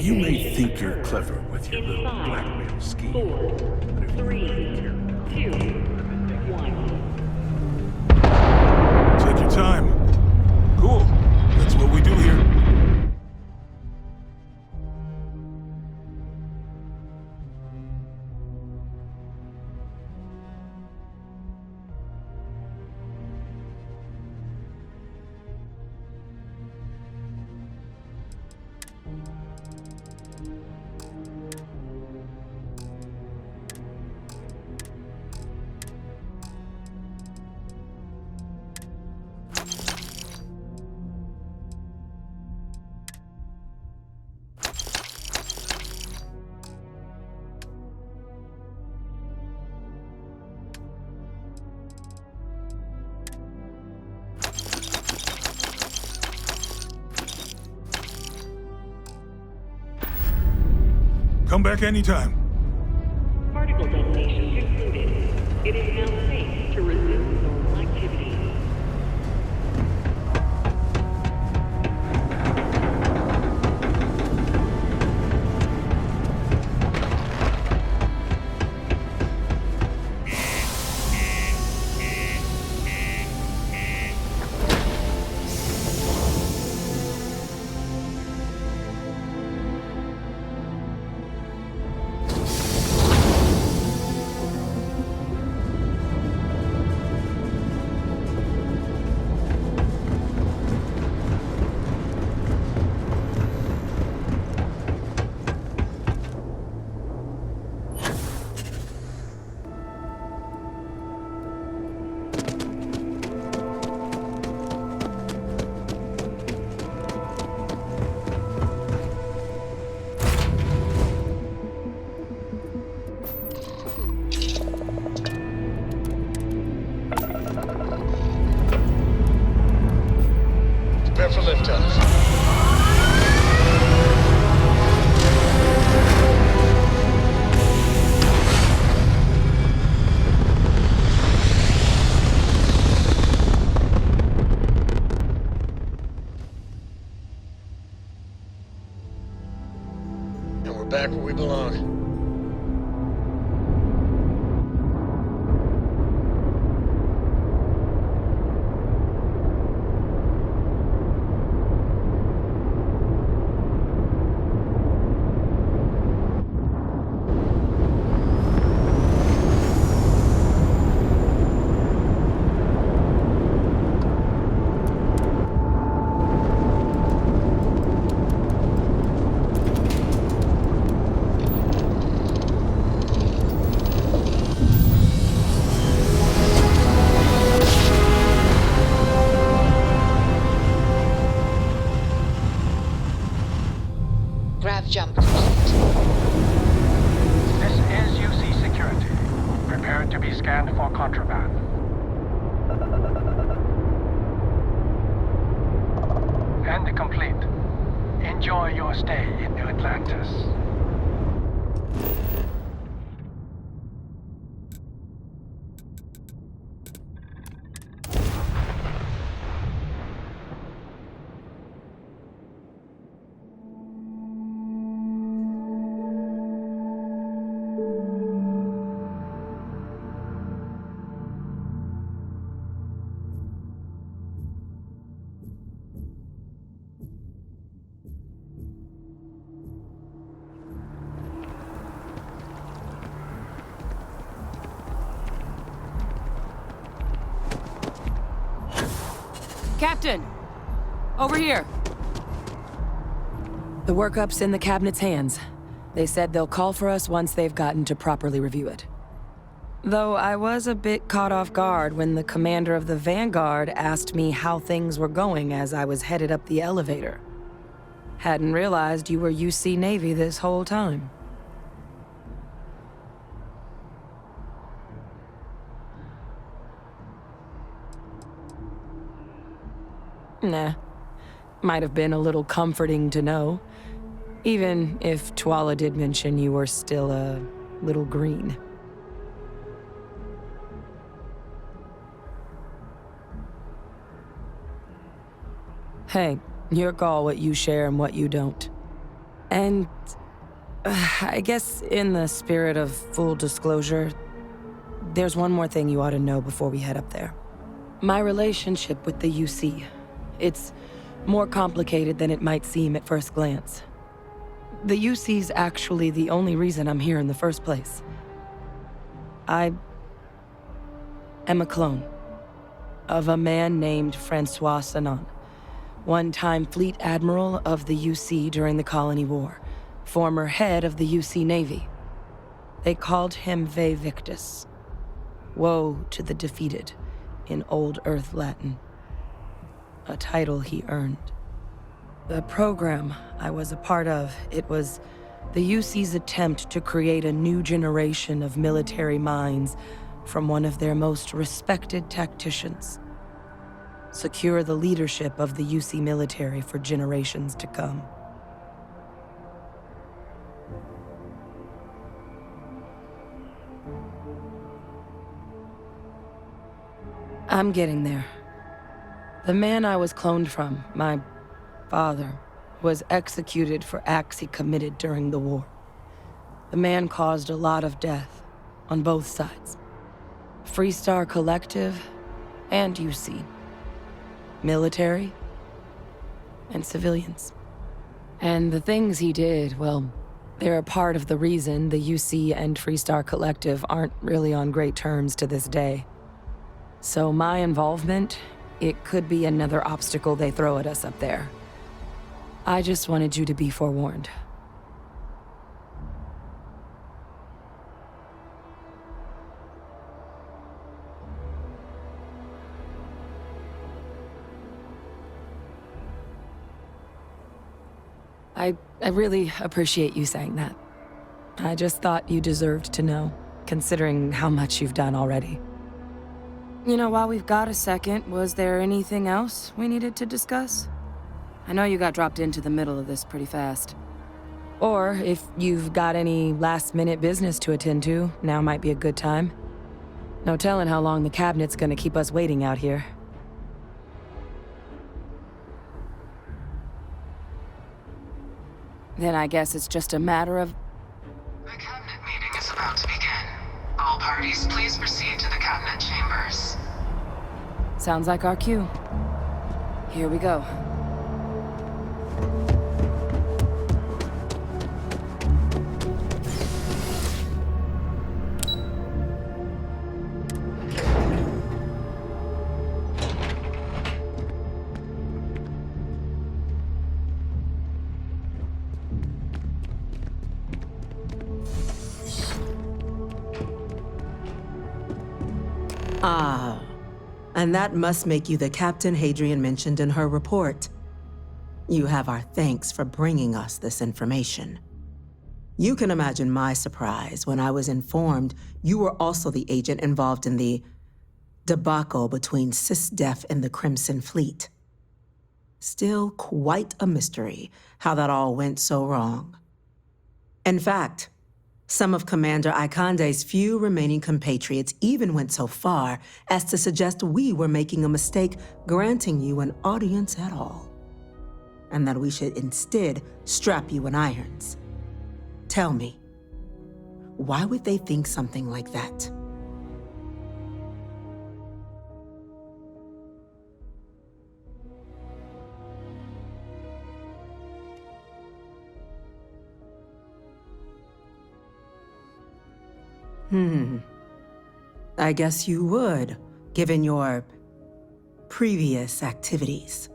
You may think you're clever with your little blackmail scheme.
4, 3, 2, 1.
Take your time. Cool. That's what we do here. Come back anytime.
Particle detonation concluded. It is now safe to resume normal activity.
Prepare for liftoff. And we're back where we belong.
Grav jump.
This is UC Security. Prepare to be scanned for contraband. And complete. Enjoy your stay in New Atlantis.
Captain! Over here! The workup's in the cabinet's hands. They said they'll call for us once they've gotten to properly review it. Though I was a bit caught off guard when the commander of the Vanguard asked me how things were going as I was headed up the elevator. Hadn't realized you were UC Navy this whole time. Nah. Might have been a little comforting to know. Even if Tuala did mention you were still a little green. Hey, your call what you share and what you don't. And I guess in the spirit of full disclosure, there's one more thing you ought to know before we head up there. My relationship with the UC. It's more complicated than it might seem at first glance. The UC's actually the only reason I'm here in the first place. I am a clone of a man named Francois Sanon, one-time fleet admiral of the UC during the Colony War, former head of the UC Navy. They called him Ve Victus, woe to the defeated, in Old Earth Latin. A title he earned. The program I was a part of, it was the UC's attempt to create a new generation of military minds from one of their most respected tacticians. Secure the leadership of the UC military for generations to come. I'm getting there. The man I was cloned from, my father, was executed for acts he committed during the war. The man caused a lot of death, on both sides. Freestar Collective and UC. Military and civilians. And the things he did, well, they're a part of the reason the UC and Freestar Collective aren't really on great terms to this day. So my involvement, it could be another obstacle they throw at us up there. I just wanted you to be forewarned. I really appreciate you saying that. I just thought you deserved to know, considering how much you've done already. You know, while we've got a second, was there anything else we needed to discuss? I know you got dropped into the middle of this pretty fast. Or if you've got any last-minute business to attend to, now might be a good time. No telling how long the cabinet's gonna keep us waiting out here. Then I guess it's just a matter of...
The cabinet meeting is about to begin. All parties, please proceed to the cabinet chambers.
Sounds like our cue. Here we go.
Ah, and that must make you the Captain Hadrian mentioned in her report. You have our thanks for bringing us this information. You can imagine my surprise when I was informed you were also the agent involved in the debacle between SysDef and the Crimson Fleet. Still quite a mystery how that all went so wrong. In fact, some of Commander Ikande's few remaining compatriots even went so far as to suggest we were making a mistake granting you an audience at all, and that we should instead strap you in irons. Tell me, why would they think something like that? I guess you would, given your previous activities.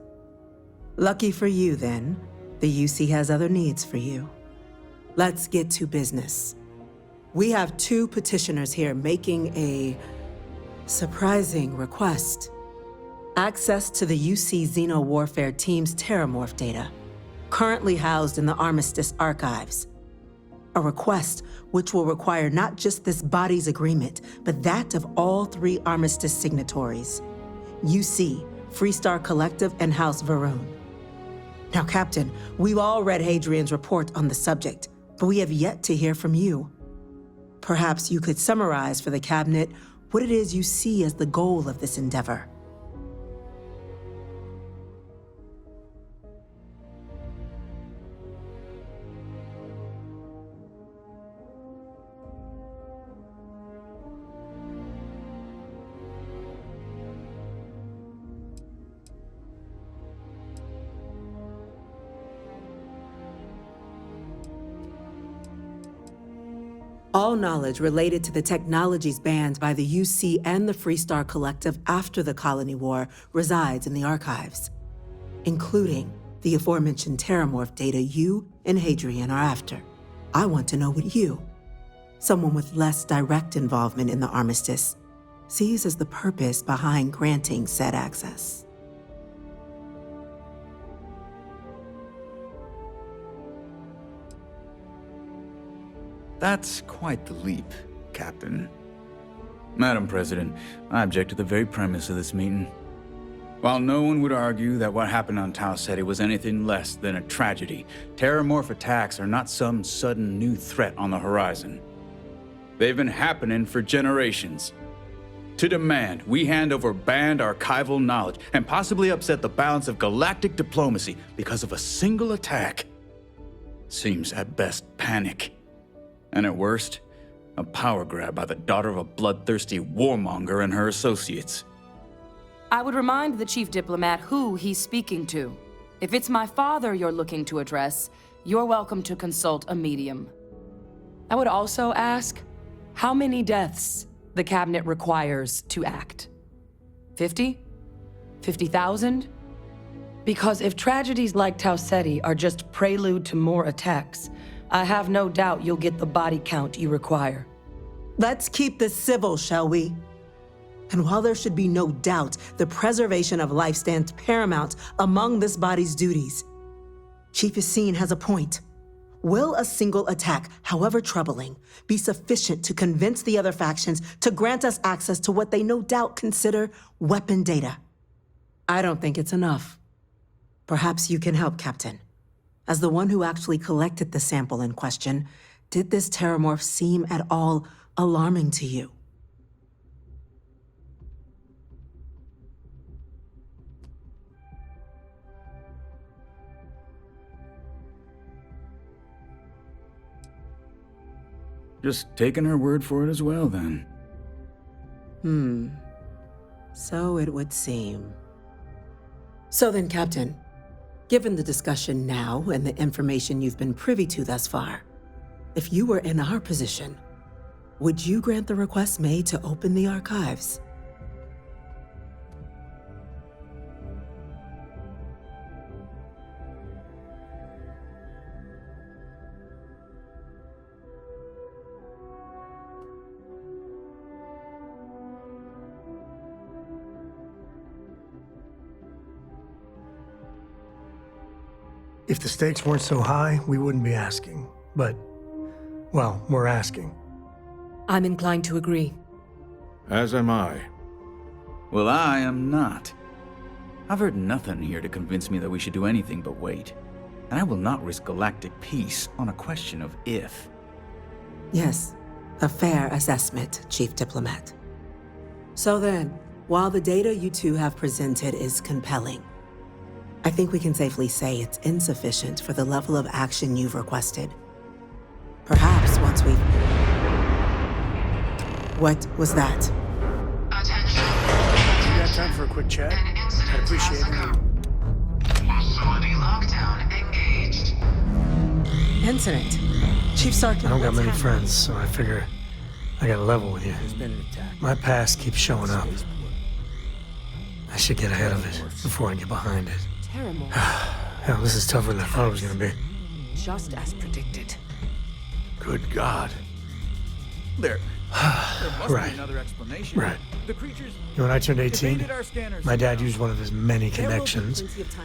Lucky for you, then, the UC has other needs for you. Let's get to business. We have 2 petitioners here making a surprising request. Access to the UC Xeno Warfare Team's Terramorph data, currently housed in the Armistice archives. A request which will require not just this body's agreement, but that of all 3 Armistice signatories: UC, Freestar Collective, and House Varun. Now, Captain, we've all read Hadrian's report on the subject, but we have yet to hear from you. Perhaps you could summarize for the Cabinet what it is you see as the goal of this endeavor. All knowledge related to the technologies banned by the UC and the Freestar Collective after the Colony War resides in the archives, including the aforementioned Terramorph data you and Hadrian are after. I want to know what you, someone with less direct involvement in the Armistice, sees as the purpose behind granting said access.
That's quite the leap, Captain. Madam President, I object to the very premise of this meeting. While no one would argue that what happened on Tau Ceti was anything less than a tragedy, Terramorph attacks are not some sudden new threat on the horizon. They've been happening for generations. To demand we hand over banned archival knowledge and possibly upset the balance of galactic diplomacy because of a single attack seems at best panic. And at worst, a power grab by the daughter of a bloodthirsty warmonger and her associates.
I would remind the chief diplomat who he's speaking to. If it's my father you're looking to address, you're welcome to consult a medium. I would also ask how many deaths the Cabinet requires to act. 50? 50,000? Because if tragedies like Tau Ceti are just prelude to more attacks, I have no doubt you'll get the body count you require.
Let's keep this civil, shall we? And while there should be no doubt the preservation of life stands paramount among this body's duties, Chief Yassine has a point. Will a single attack, however troubling, be sufficient to convince the other factions to grant us access to what they no doubt consider weapon data? I don't think it's enough. Perhaps you can help, Captain. As the one who actually collected the sample in question, did this Terramorph seem at all alarming to you?
Just taking her word for it as well, then.
So it would seem. So then, Captain, given the discussion now and the information you've been privy to thus far, if you were in our position, would you grant the request made to open the archives?
If the stakes weren't so high, we wouldn't be asking. But, well, we're asking.
I'm inclined to agree.
As am I.
Well, I am not. I've heard nothing here to convince me that we should do anything but wait. And I will not risk galactic peace on a question of if.
Yes, a fair assessment, Chief Diplomat. So then, while the data you two have presented is compelling, I think we can safely say it's insufficient for the level of action you've requested. Perhaps once we... What was that?
Attention.
You got time for a quick chat? I'd appreciate it.
Facility lockdown engaged.
Incident. Chief Sarkin,
I don't got
what's
many
happening?
friends, so I figure I gotta level with you.
There's been an attack.
My past keeps showing up. I should get ahead of it before I get behind it.
Terrible.
Hell, this is tougher than I thought it was gonna be.
Just as predicted.
Good God.
There must
Right.
be another explanation.
Right.
The creatures
When I turned 18,
evaded our scanners.
my dad used one of his many connections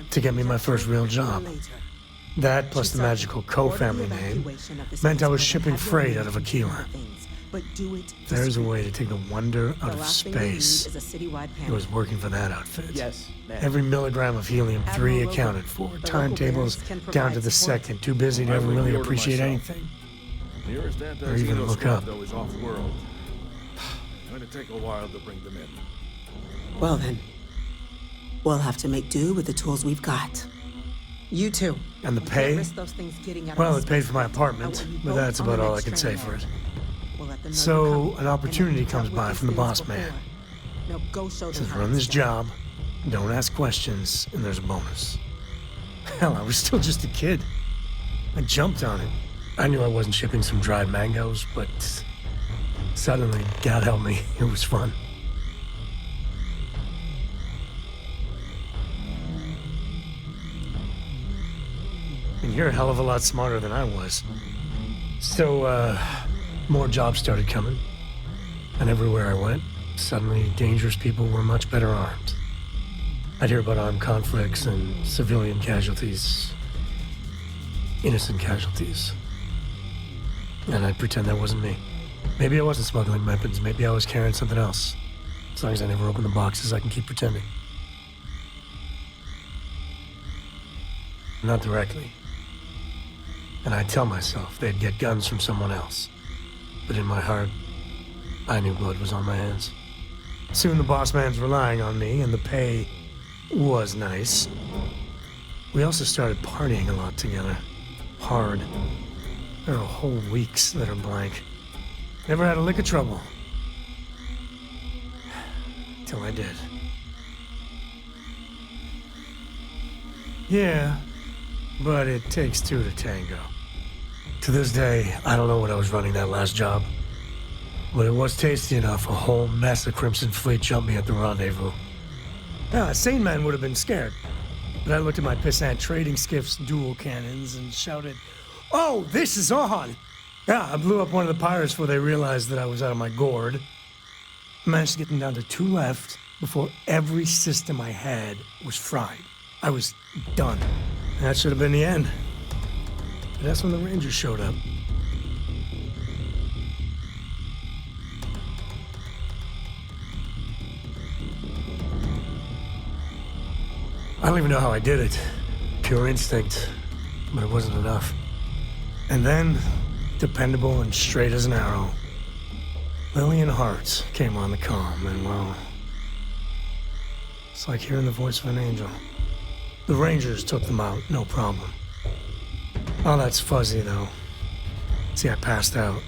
to get me my first real job. That, plus the magical Co family name, meant I was shipping freight out of Aquila. If there's a way to take the wonder out of space, it was working for that outfit.
Yes, ma'am.
Every milligram of helium-3 accounted for. Timetables down to the second. Too busy to ever really appreciate anything.
Nearest
Or even look up.
though is off-world. Going to take a while to bring them in.
Well then, we'll have to make do with the tools we've got. You too.
And the
We can't
pay?
risk those things getting out
Well,
of
it paid for my
space.
apartment,
And we'll be
but
both
that's
on the
about all I
next
can say
train
for it.
We'll let them know
So,
you're coming,
an opportunity
and
comes
we've
by
dealt with
from the
these
boss
things
man.
before. Now go show them
Says
how
run
it's
this
done.
job, don't ask questions, and there's a bonus. Hell, I was still just a kid. I jumped on it. I knew I wasn't shipping some dried mangoes, but suddenly, God help me, it was fun. And you're a hell of a lot smarter than I was. So, more jobs started coming. And everywhere I went, suddenly dangerous people were much better armed. I'd hear about armed conflicts and civilian casualties. Innocent casualties. And I'd pretend that wasn't me. Maybe I wasn't smuggling weapons, maybe I was carrying something else. As long as I never open the boxes, I can keep pretending. Not directly. And I'd tell myself they'd get guns from someone else. But in my heart, I knew blood was on my hands. Soon the boss man's relying on me, and the pay was nice. We also started partying a lot together. Hard. There are whole weeks that are blank. Never had a lick of trouble. Till I did. Yeah, but it takes two to tango. To this day, I don't know what I was running that last job. But it was tasty enough, a whole mess of Crimson Fleet jumped me at the rendezvous. A sane man would have been scared. But I looked at my pissant trading skiff's dual cannons and shouted, "Oh, this is on!" Yeah, I blew up one of the pirates before they realized that I was out of my gourd. I managed to get them down to 2 left before every system I had was fried. I was done. And that should have been the end. But that's when the Rangers showed up. I don't even know how I did it. Pure instinct. But it wasn't enough. And then, dependable and straight as an arrow, Lillian Hart came on the comm, and well, it's like hearing the voice of an angel. The Rangers took them out, no problem. All that's fuzzy, though. See, I passed out.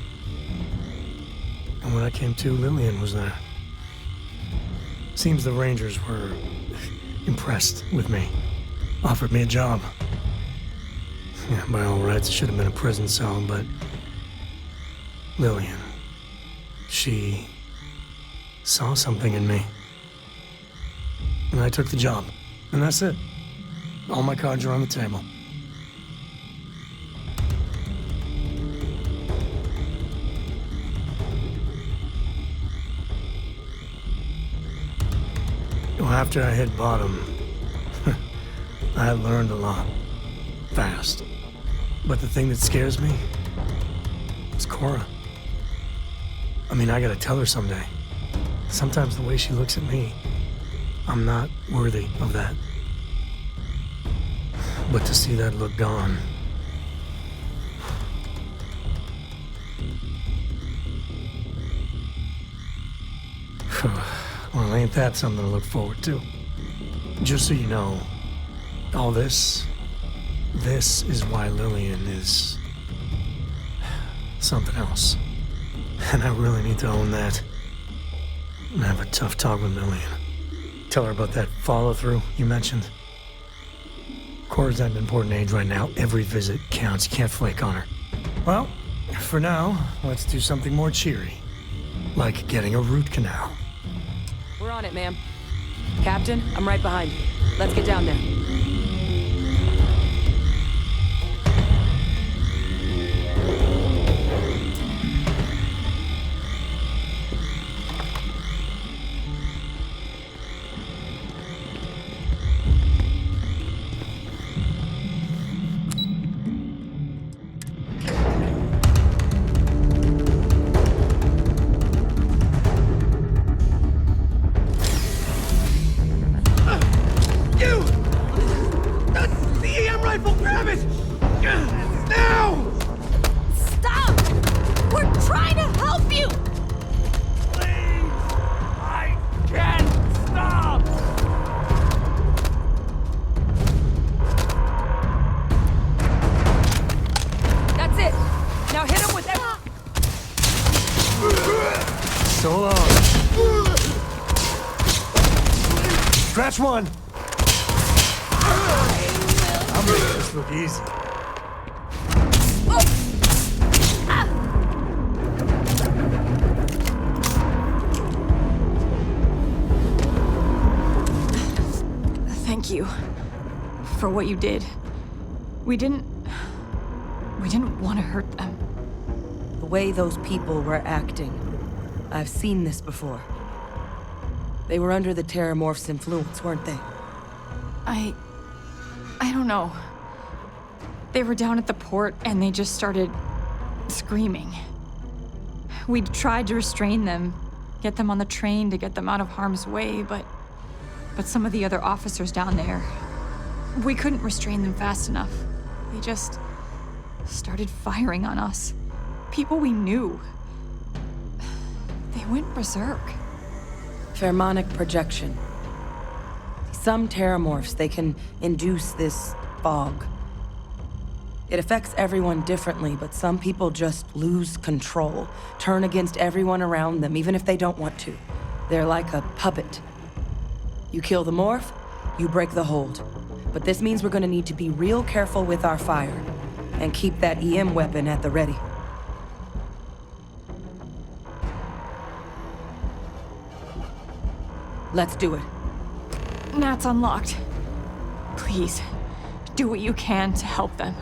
And when I came to, Lillian was there. Seems the Rangers were impressed with me. Offered me a job. Yeah, by all rights, it should have been a prison cell, but Lillian, she saw something in me. And I took the job. And that's it. All my cards are on the table. Well, after I hit bottom, I learned a lot. Fast. But the thing that scares me is Cora. I mean, I gotta tell her someday. Sometimes the way she looks at me, I'm not worthy of that. But to see that look gone... Well, ain't that something to look forward to? Just so you know, all this is why Lillian is something else. And I really need to own that. And have a tough talk with Lillian. Tell her about that follow-through you mentioned. Cora's at an important age right now. Every visit counts. You can't flake on her. Well, for now, let's do something more cheery. Like getting a root canal.
We're on it, ma'am. Captain, I'm right behind you. Let's get down there.
So long. Scratch one. I'll make this look easy.
Thank you for what you did. We didn't want to hurt them.
The way those people were acting, I've seen this before. They were under the Terramorph's influence, weren't they?
I don't know. They were down at the port and they just started screaming. We tried to restrain them, get them on the train to get them out of harm's way, but some of the other officers down there, we couldn't restrain them fast enough. They just started firing on us. People we knew. They went berserk.
Pheromonic projection. Some Terramorphs, they can induce this fog. It affects everyone differently, but some people just lose control, turn against everyone around them, even if they don't want to. They're like a puppet. You kill the morph, you break the hold. But this means we're gonna need to be real careful with our fire, and keep that EM weapon at the ready. Let's do it.
Nat's unlocked. Please, do what you can to help them.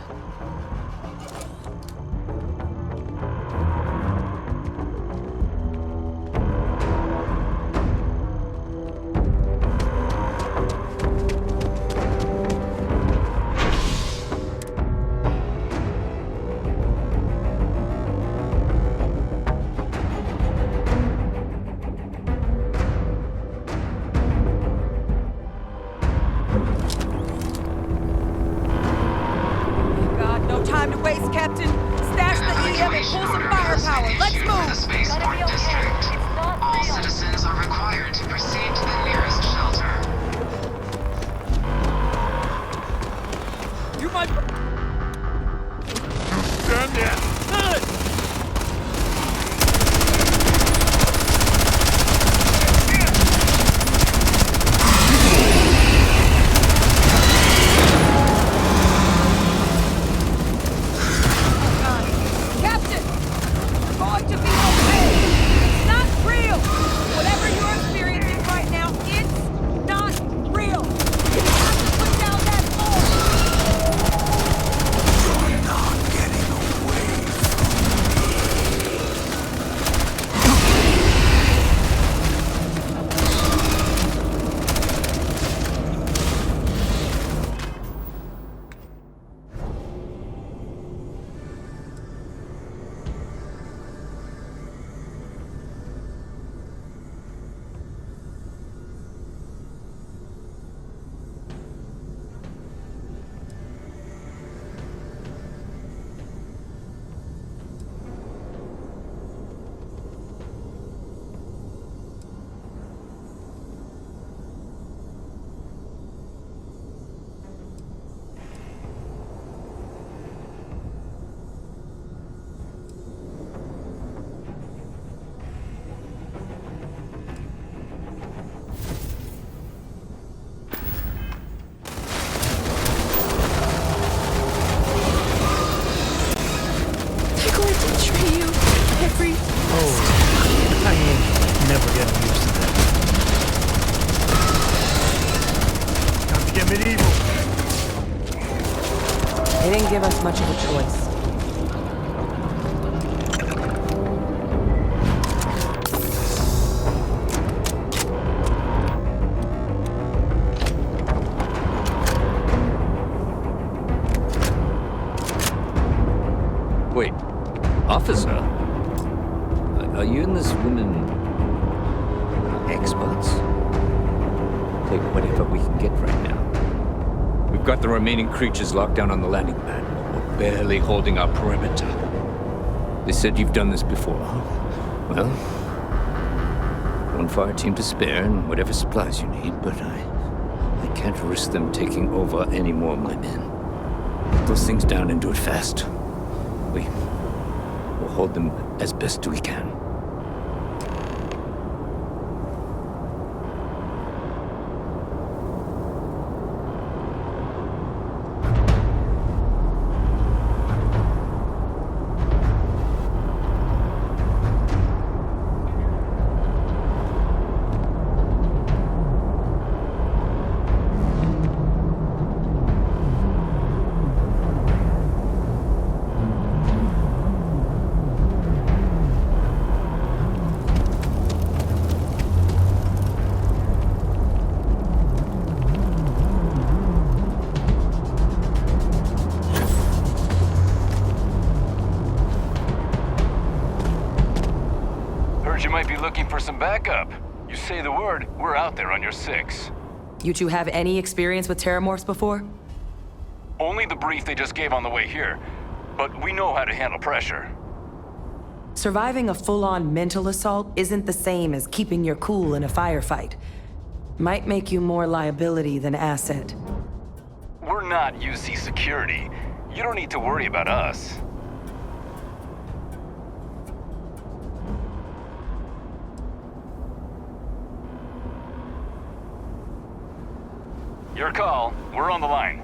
give us much of a choice.
Wait, officer? Are you and this woman experts? Take whatever we can get right now. We've got the remaining creatures locked down on the landing pad. We're barely holding our perimeter. They said you've done this before. Well, one for our team to spare and whatever supplies you need, but I can't risk them taking over any more of my men. Put those things down and do it fast. We'll hold them as best we can.
You might be looking for some backup. You say the word, we're out there on your 6.
You two have any experience with terramorphs before?
Only the brief they just gave on the way here, but we know how to handle pressure.
Surviving a full-on mental assault isn't the same as keeping your cool in a firefight. Might make you more liability than asset.
We're not UC security. You don't need to worry about us. Your call. We're on the line.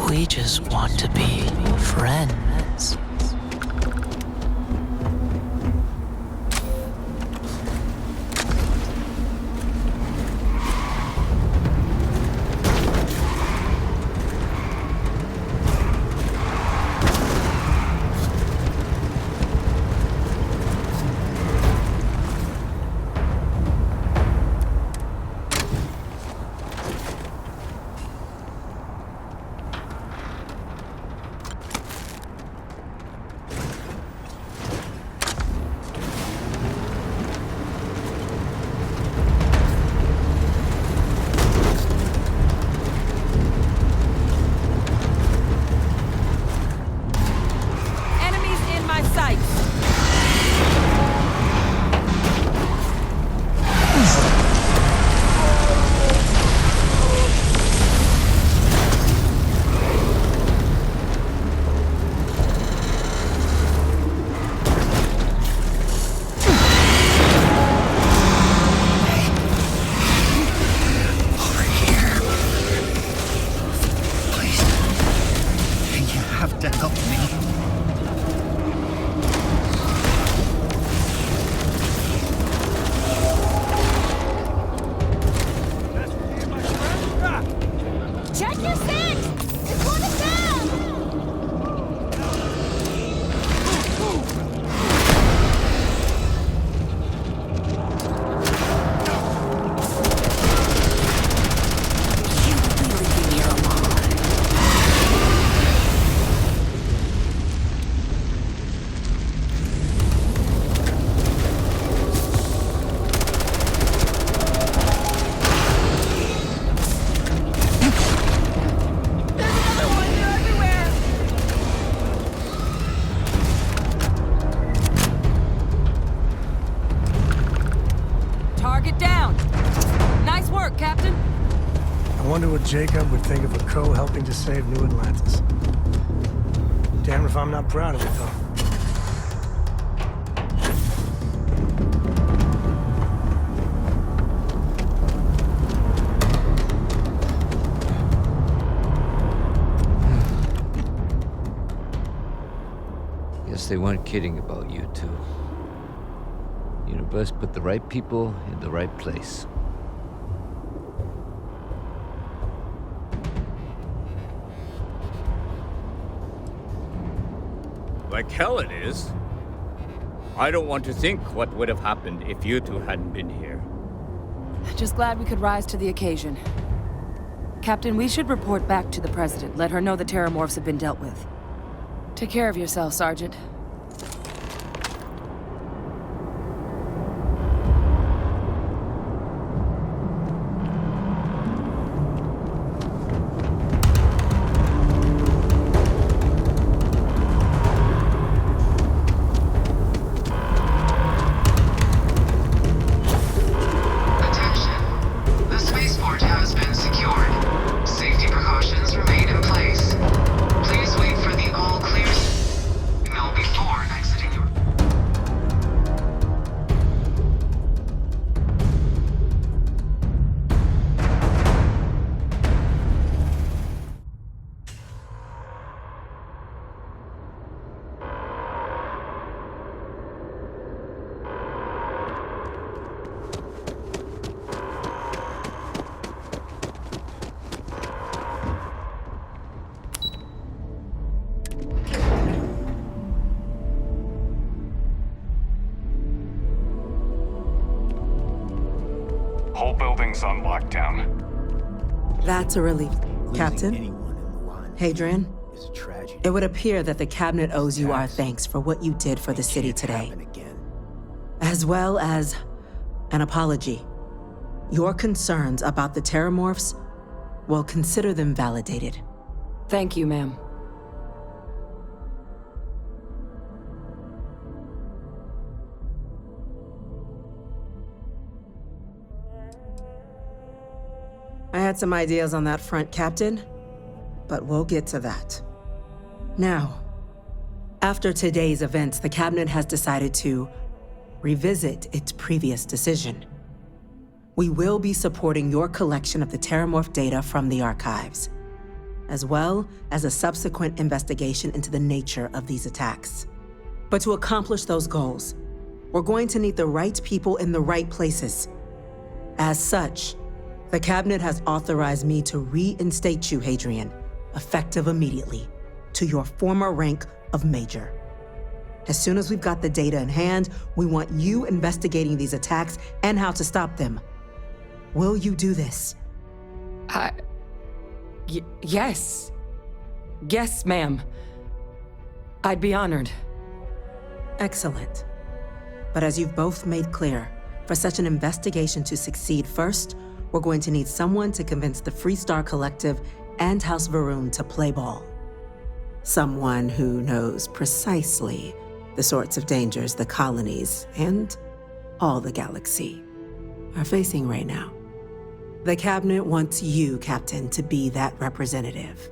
We just want to be friends.
Target down. Nice work, Captain.
I wonder what Jacob would think of a crow helping to save New Atlantis. Damn if I'm not proud of it, though.
Guess they weren't kidding about you two. Universe put the right people in the right place.
Like hell it is. I don't want to think what would have happened if you two hadn't been here.
Just glad we could rise to the occasion. Captain, we should report back to the President. Let her know the Terramorphs have been dealt with. Take care of yourself, Sergeant.
Whole building's on lockdown.
That's a relief, Captain. Hadrian, it would appear that the Cabinet owes you our thanks for what you did for the city today. As well as an apology. Your concerns about the Terramorphs, well, consider them validated.
Thank you, ma'am.
I had some ideas on that front, Captain, but we'll get to that. Now, after today's events, the Cabinet has decided to revisit its previous decision. We will be supporting your collection of the Terramorph data from the archives, as well as a subsequent investigation into the nature of these attacks. But to accomplish those goals, we're going to need the right people in the right places. As such, the Cabinet has authorized me to reinstate you, Hadrian, effective immediately, to your former rank of Major. As soon as we've got the data in hand, we want you investigating these attacks and how to stop them. Will you do this?
Yes. Yes, ma'am. I'd be honored.
Excellent. But as you've both made clear, for such an investigation to succeed first, we're going to need someone to convince the Freestar Collective and House Varun to play ball. Someone who knows precisely the sorts of dangers the colonies and all the galaxy are facing right now. The Cabinet wants you, Captain, to be that representative.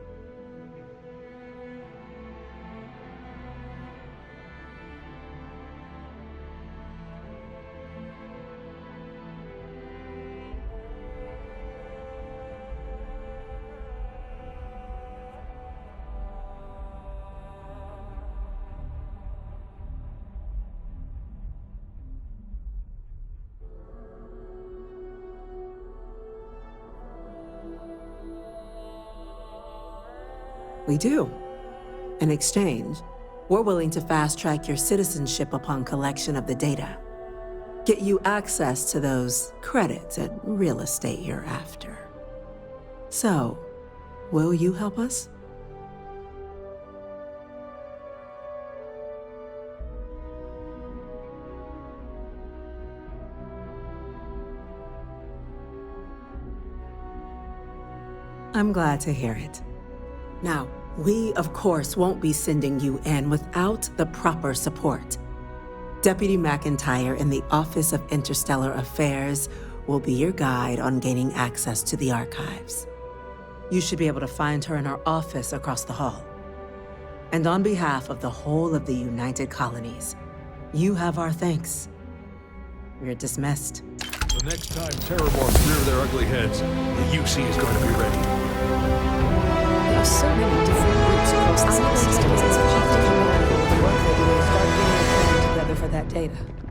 We do. In exchange, we're willing to fast-track your citizenship upon collection of the data. Get you access to those credits and real estate you're after. So, will you help us? I'm glad to hear it. Now, we, of course, won't be sending you in without the proper support. Deputy McIntyre in the Office of Interstellar Affairs will be your guide on gaining access to the archives. You should be able to find her in her office across the hall. And on behalf of the whole of the United Colonies, you have our thanks. You're dismissed.
The next time Terramorphs rear their ugly heads, the UC is going to be ready.
There are so many different groups across the solar system. It's chief the work they do is start getting a plan together for that data.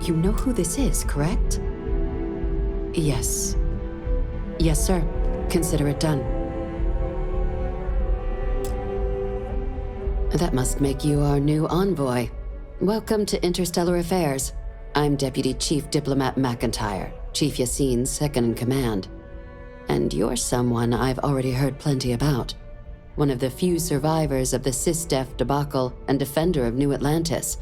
You know who this is, correct? Yes. Yes, sir. Consider it done. That must make you our new envoy. Welcome to Interstellar Affairs. I'm Deputy Chief Diplomat McIntyre, Chief Yassine's second-in-command. And you're someone I've already heard plenty about. One of the few survivors of the SysDef debacle and defender of New Atlantis.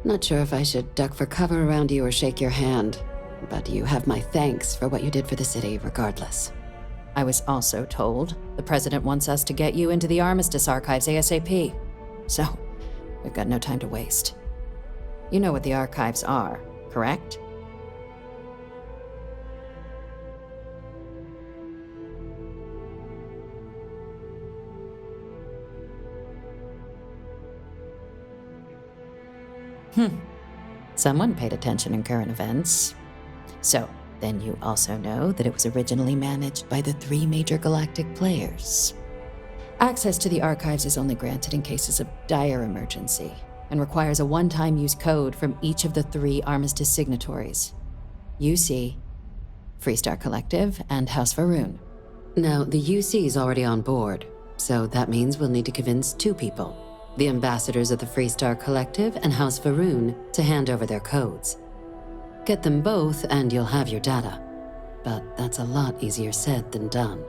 Not sure if I should duck for cover around you or shake your hand, but you have my thanks for what you did for the city regardless. I was also told the President wants us to get you into the Armistice archives ASAP. So, we've got no time to waste. You know what the archives are, correct? Someone paid attention in current events. So, then you also know that it was originally managed by the 3 major galactic players. Access to the archives is only granted in cases of dire emergency, and requires a one-time use code from each of the 3 Armistice signatories. UC, Freestar Collective, and House Varun. Now, the UC's already on board, so that means we'll need to convince 2 people. The ambassadors of the Freestar Collective and House Varun to hand over their codes. Get them both and you'll have your data. But that's a lot easier said than done.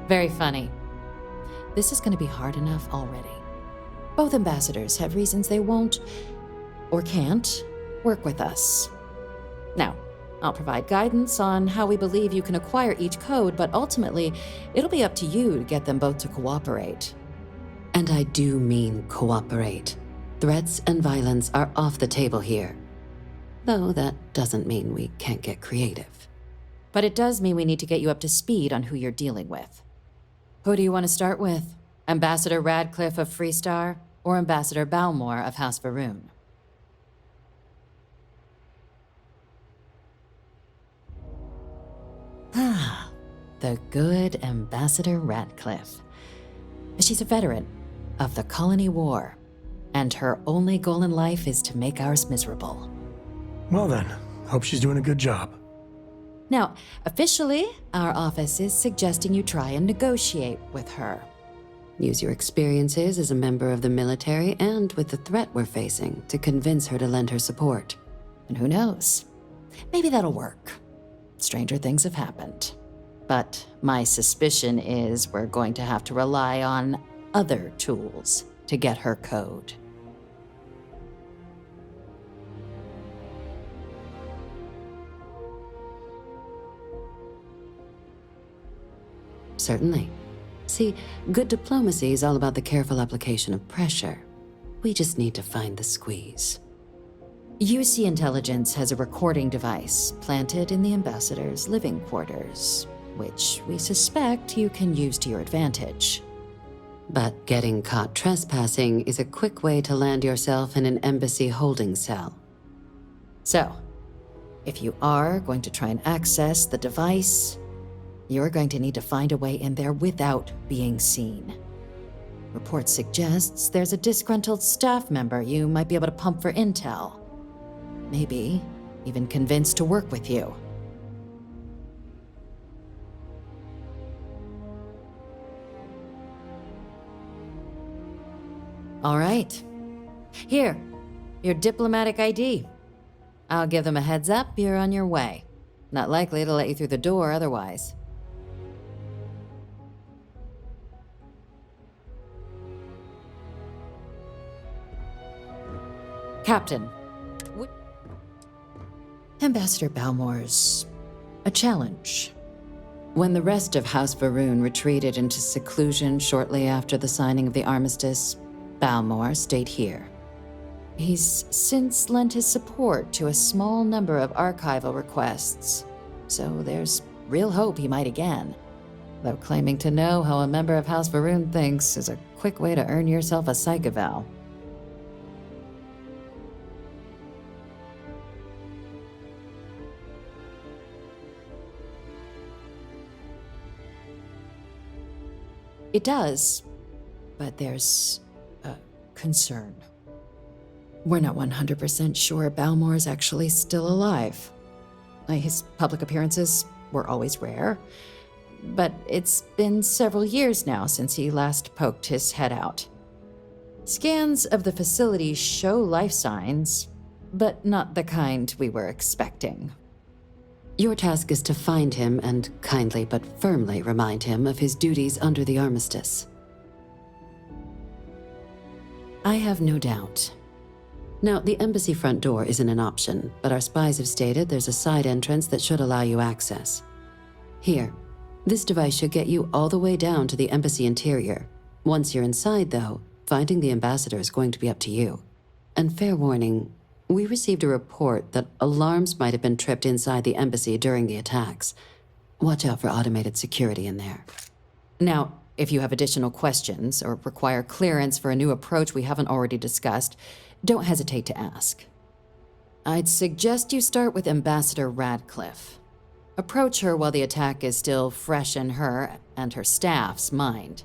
Very funny. This is going to be hard enough already. Both ambassadors have reasons they won't, or can't, work with us. Now, I'll provide guidance on how we believe you can acquire each code, but ultimately, it'll be up to you to get them both to cooperate. And I do mean cooperate. Threats and violence are off the table here. Though that doesn't mean we can't get creative. But it does mean we need to get you up to speed on who you're dealing with. Who do you want to start with? Ambassador Radcliffe of Freestar, or Ambassador Balmore of House Varun? Ah, the good Ambassador Radcliffe. She's a veteran of the Colony War, and her only goal in life is to make ours miserable.
Well then, hope she's doing a good job.
Now, officially, our office is suggesting you try and negotiate with her. Use your experiences as a member of the military and with the threat we're facing to convince her to lend her support. And who knows? Maybe that'll work. Stranger things have happened. But my suspicion is we're going to have to rely on other tools to get her code. Certainly. See, good diplomacy is all about the careful application of pressure. We just need to find the squeeze. UC Intelligence has a recording device planted in the ambassador's living quarters, which we suspect you can use to your advantage. But getting caught trespassing is a quick way to land yourself in an embassy holding cell. So, if you are going to try and access the device, you're going to need to find a way in there without being seen. Report suggests there's a disgruntled staff member you might be able to pump for intel. Maybe even convince to work with you. All right. Here, your diplomatic ID. I'll give them a heads up you're on your way. Not likely to let you through the door otherwise. Captain, Ambassador Balmore's a challenge. When the rest of House Varun retreated into seclusion shortly after the signing of the armistice, Balmore stayed here. He's since lent his support to a small number of archival requests, so there's real hope he might again. though claiming to know how a member of House Varun thinks is a quick way to earn yourself a psych eval. It does, but there's a concern. We're not 100% sure Balmore is actually still alive. His public appearances were always rare, but it's been several years now since he last poked his head out. Scans of the facility show life signs, but not the kind we were expecting. Your task is to find him and kindly but firmly remind him of his duties under the armistice. I have no doubt. Now, the embassy front door isn't an option, but our spies have stated there's a side entrance that should allow you access. Here, this device should get you all the way down to the embassy interior. Once you're inside, though, finding the ambassador is going to be up to you. And fair warning, we received a report that alarms might have been tripped inside the embassy during the attacks. Watch out for automated security in there. Now, if you have additional questions or require clearance for a new approach we haven't already discussed, don't hesitate to ask. I'd suggest you start with Ambassador Radcliffe. Approach her while the attack is still fresh in her and her staff's mind.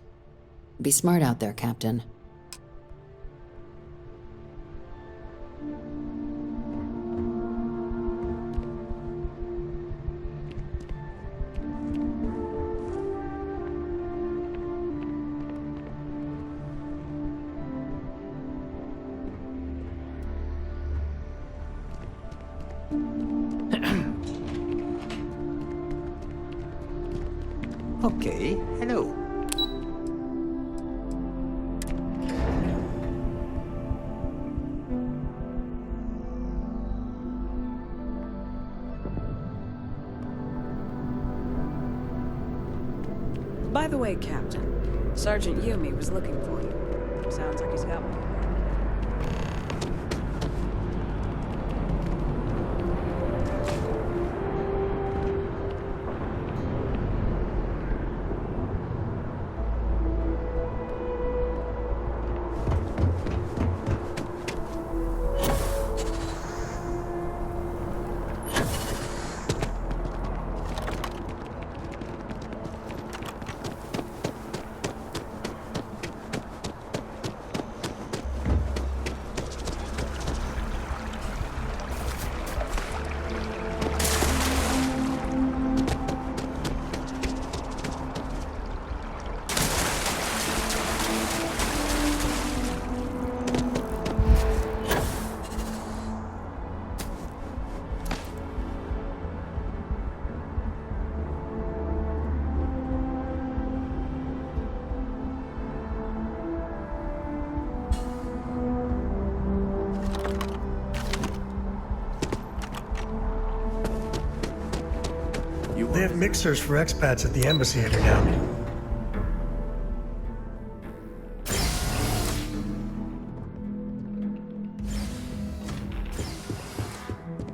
Be smart out there, Captain.
Okay, hello.
By the way, Captain, Sergeant Yumi was looking for you. Sounds like he's got one.
They have mixers for expats at the embassy here now.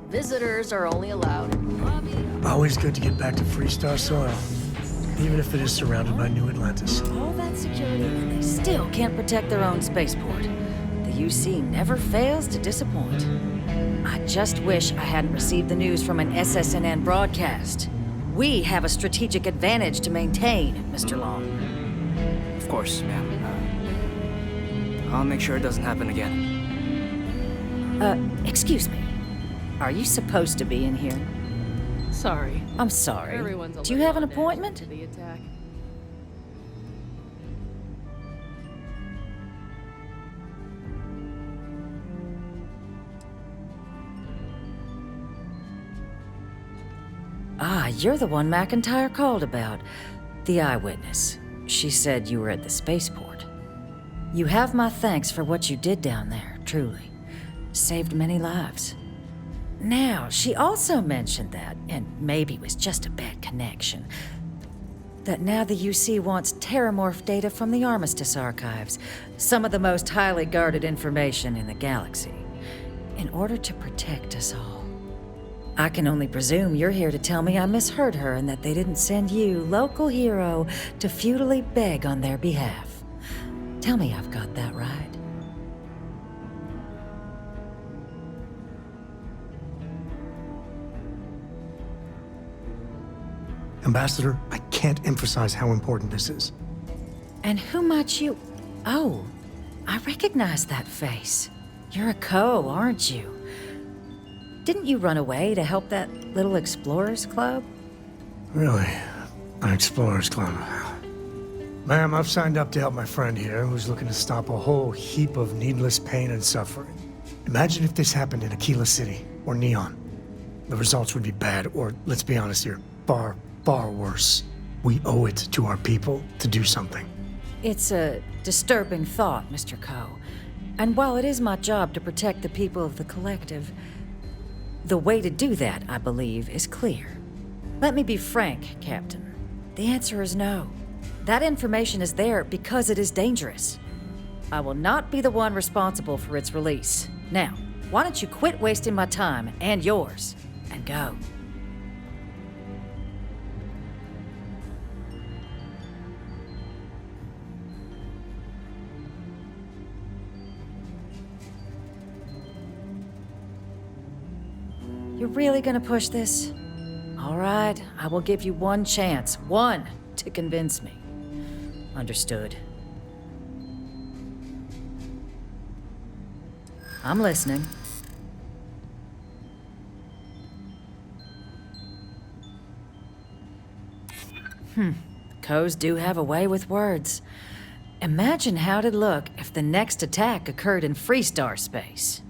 Visitors are only allowed in the lobby.
Always good to get back to Freestar soil, even if it is surrounded by New Atlantis.
All that security, and they still can't protect their own spaceport. The UC never fails to disappoint. I just wish I hadn't received the news from an SSNN broadcast. We have a strategic advantage to maintain, Mr. Long.
Of course, ma'am. I'll make sure it doesn't happen again.
Excuse me. Are you supposed to be in here?
Sorry.
I'm sorry.
Everyone's a
Do you
little
have an
on edge
appointment?
after the attack.
Ah, you're the one McIntyre called about. The eyewitness. She said you were at the spaceport. You have my thanks for what you did down there, truly. Saved many lives. Now, she also mentioned that, and maybe it was just a bad connection, that now the UC wants terramorph data from the Armistice archives, some of the most highly guarded information in the galaxy, in order to protect us all. I can only presume you're here to tell me I misheard her and that they didn't send you, local hero, to futilely beg on their behalf. Tell me I've got that right.
Ambassador, I can't emphasize how important this is.
And who might you... Oh, I recognize that face. You're a Co, aren't you? Didn't you run away to help that little explorers club?
Really? An explorers club? Ma'am, I've signed up to help my friend here, who's looking to stop a whole heap of needless pain and suffering. Imagine if this happened in Aquila City, or Neon. The results would be bad, or, let's be honest here, far, far worse. We owe it to our people to do something.
It's a disturbing thought, Mr. Co. And while it is my job to protect the people of the Collective, the way to do that, I believe, is clear. Let me be frank, Captain. The answer is no. That information is there because it is dangerous. I will not be the one responsible for its release. Now, why don't you quit wasting my time and yours, and go? You're really gonna push this? All right, I will give you one chance, one, to convince me. Understood. I'm listening. Co's do have a way with words. Imagine how'd it look if the next attack occurred in Freestar space.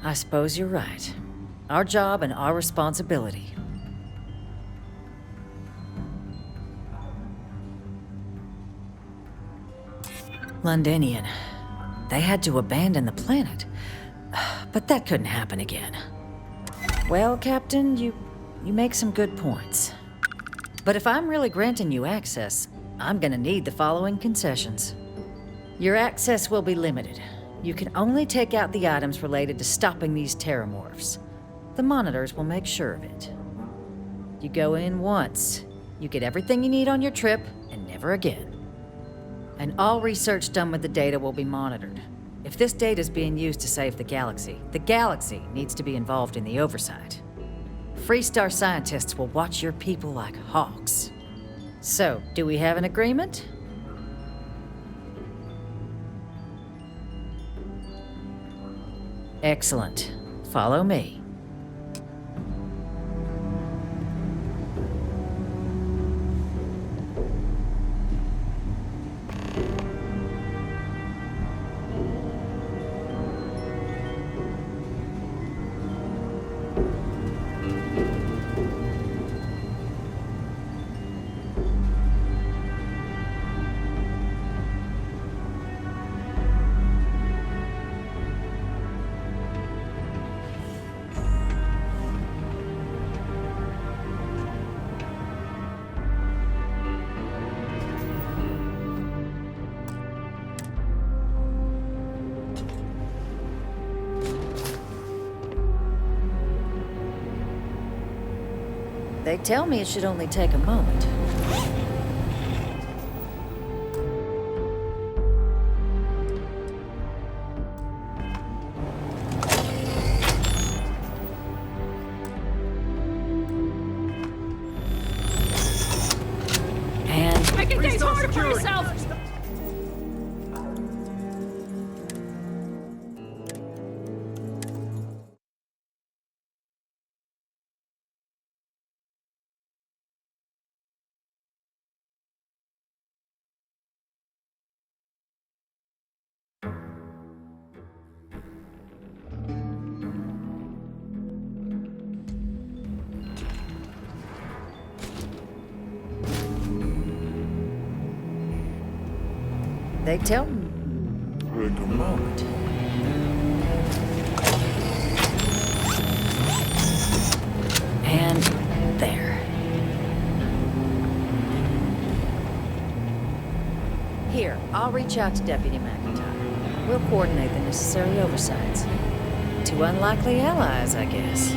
I suppose you're right. Our job and our responsibility. Londinian. They had to abandon the planet. But that couldn't happen again. Well, Captain, you make some good points. But if I'm really granting you access, I'm gonna need the following concessions. Your access will be limited. You can only take out the items related to stopping these terramorphs. The monitors will make sure of it. You go in once, you get everything you need on your trip, and never again. And all research done with the data will be monitored. If this data is being used to save the galaxy needs to be involved in the oversight. Freestar scientists will watch your people like hawks. So, do we have an agreement? Excellent. Follow me. They tell me it should only take a moment. And
making things harder for yourself!
they tell me.
Take a moment.
And there. I'll reach out to Deputy McIntyre. We'll coordinate the necessary oversights. Two unlikely allies, I guess.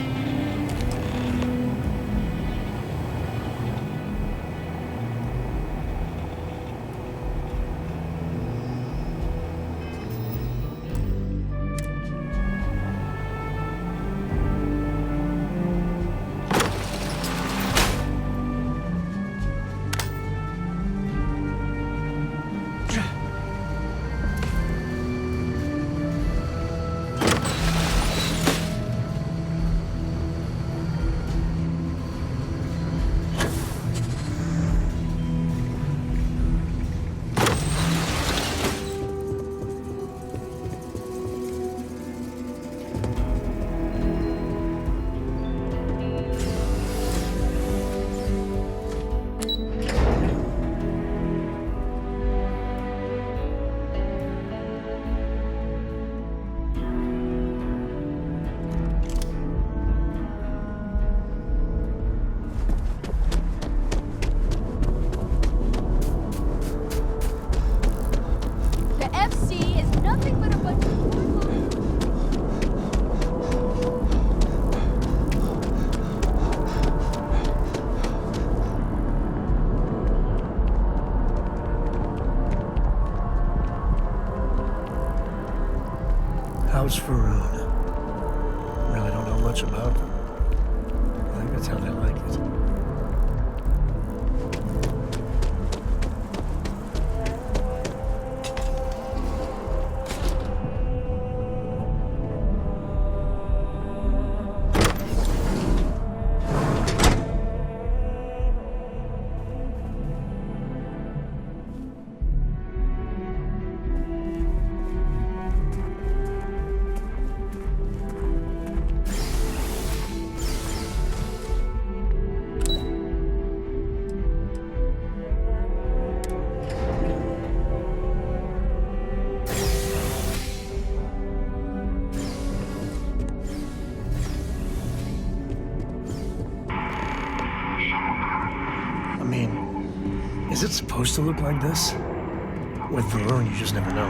How's Faroon? Really don't know much about them. I think that's how they like it. Is it supposed to look like this? With Varun, you just never know.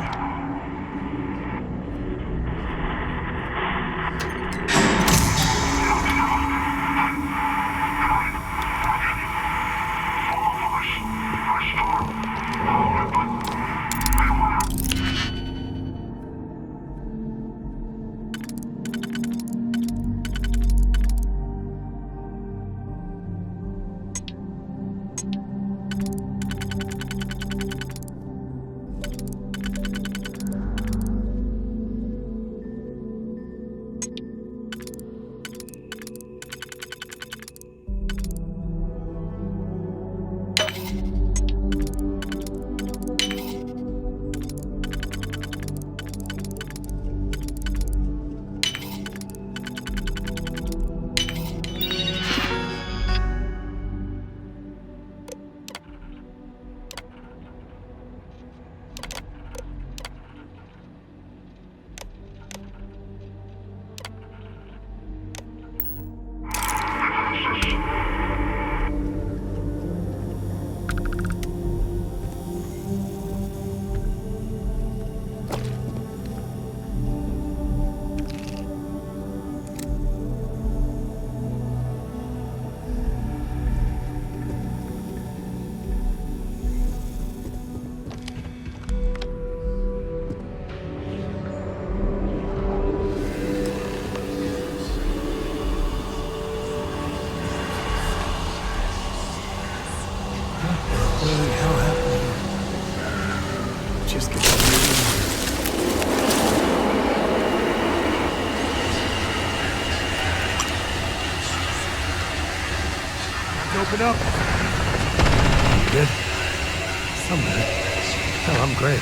Just get open up. You good? I'm good. Hell, I'm great.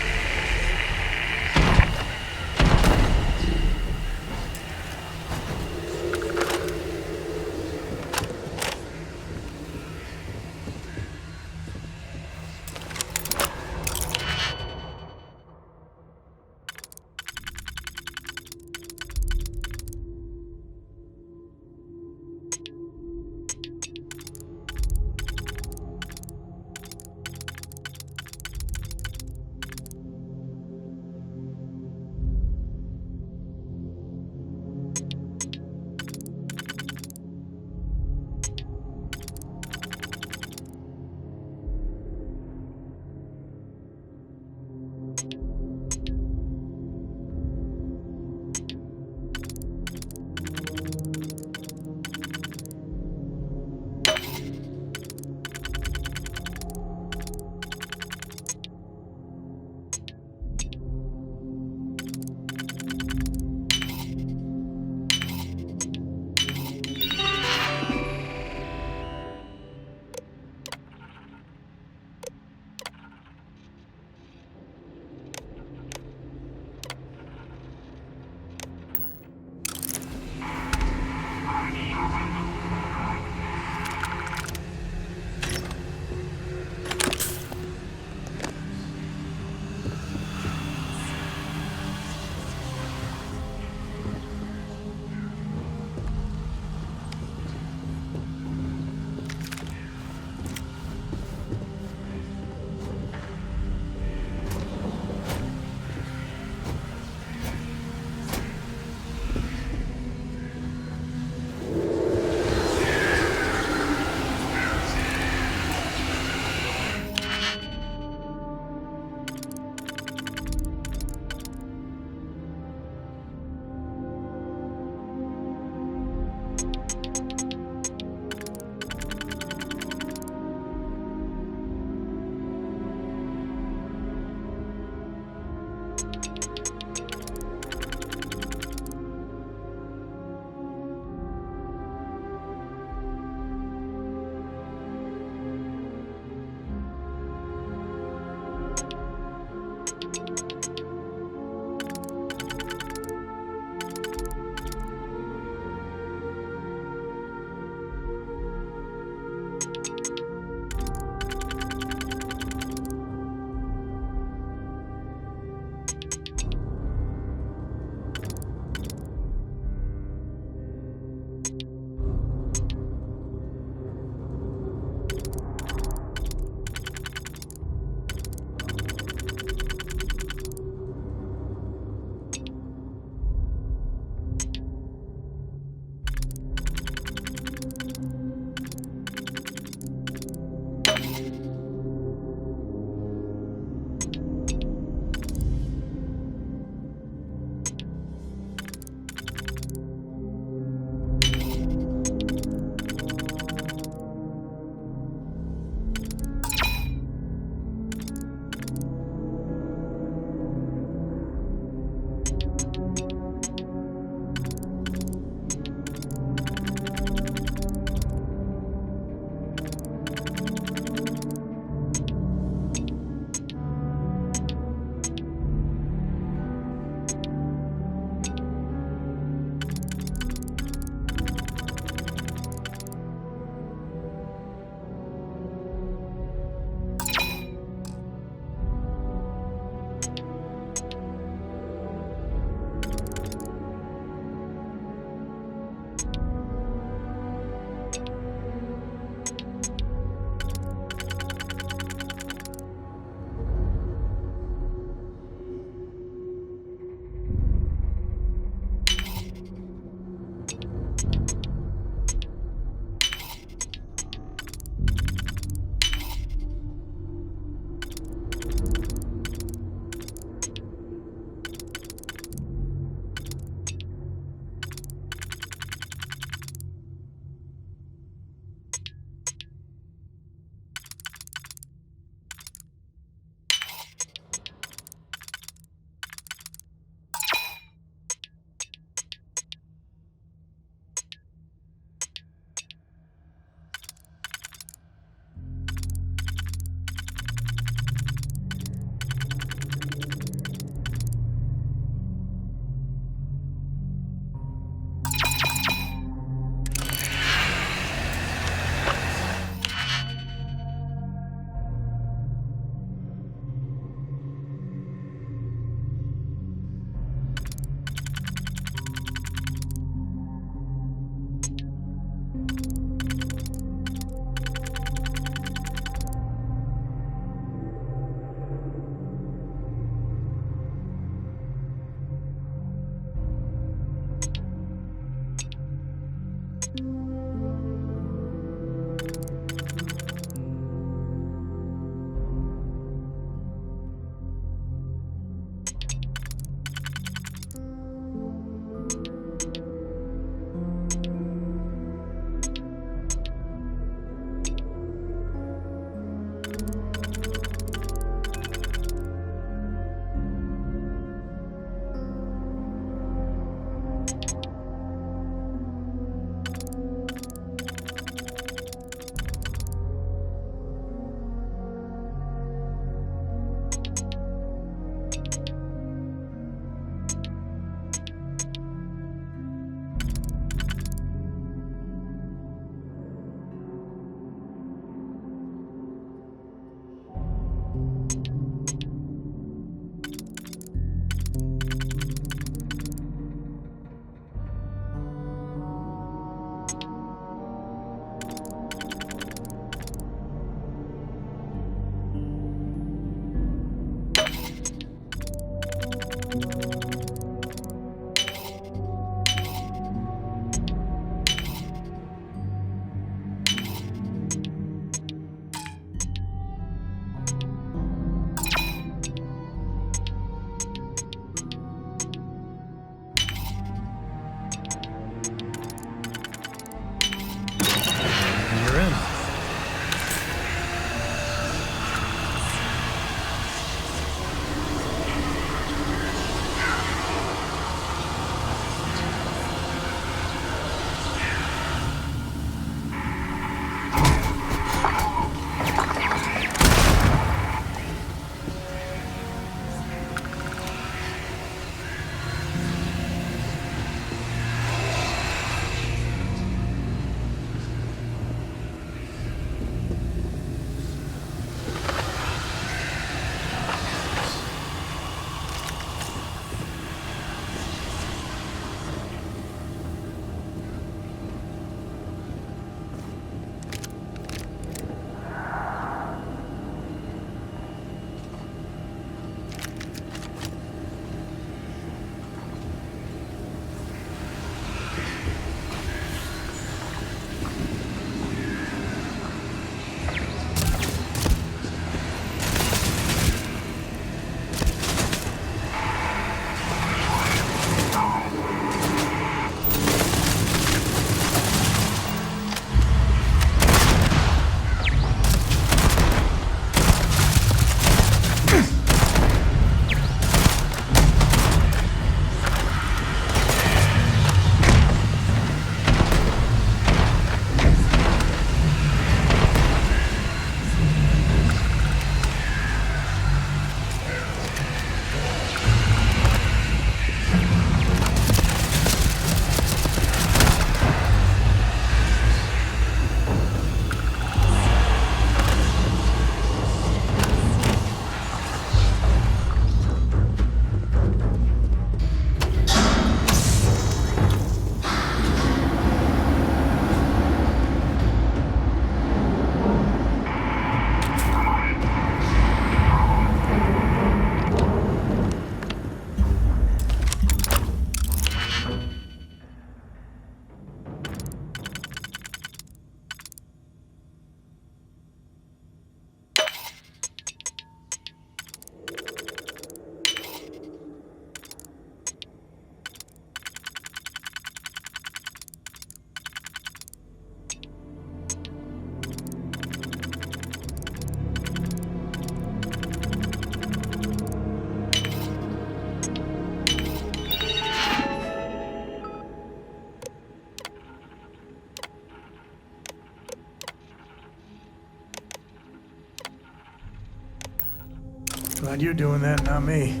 mind you doing that, not me.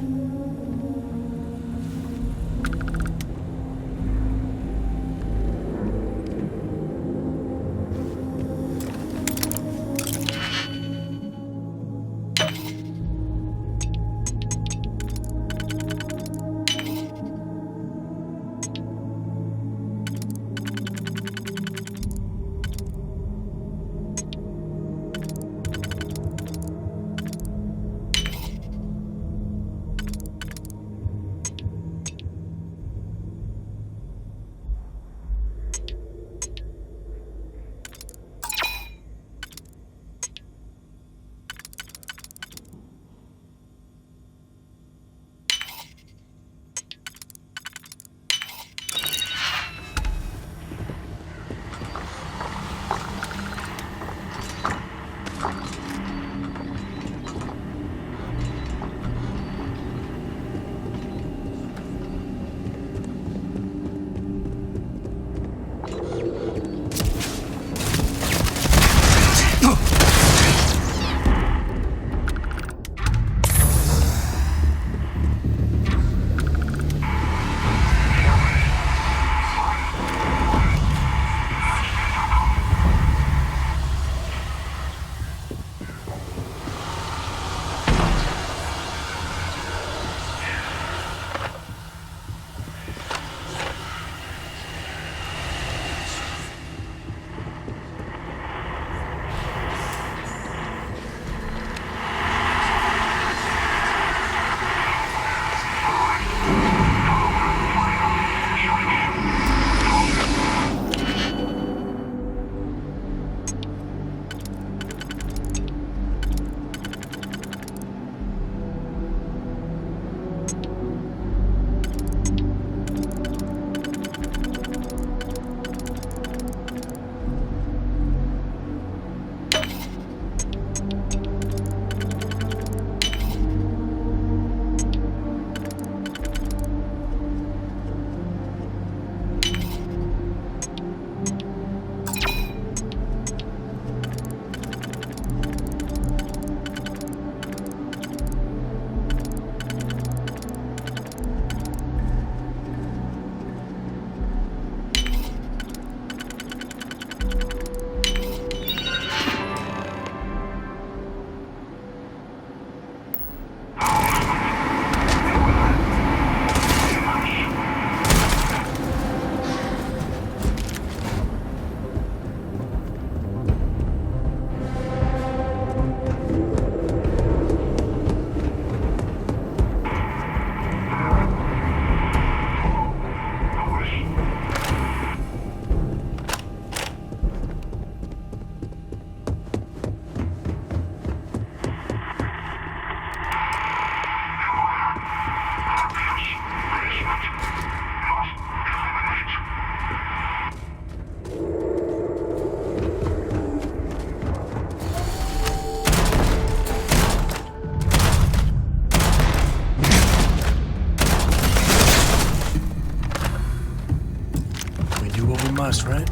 Must, right?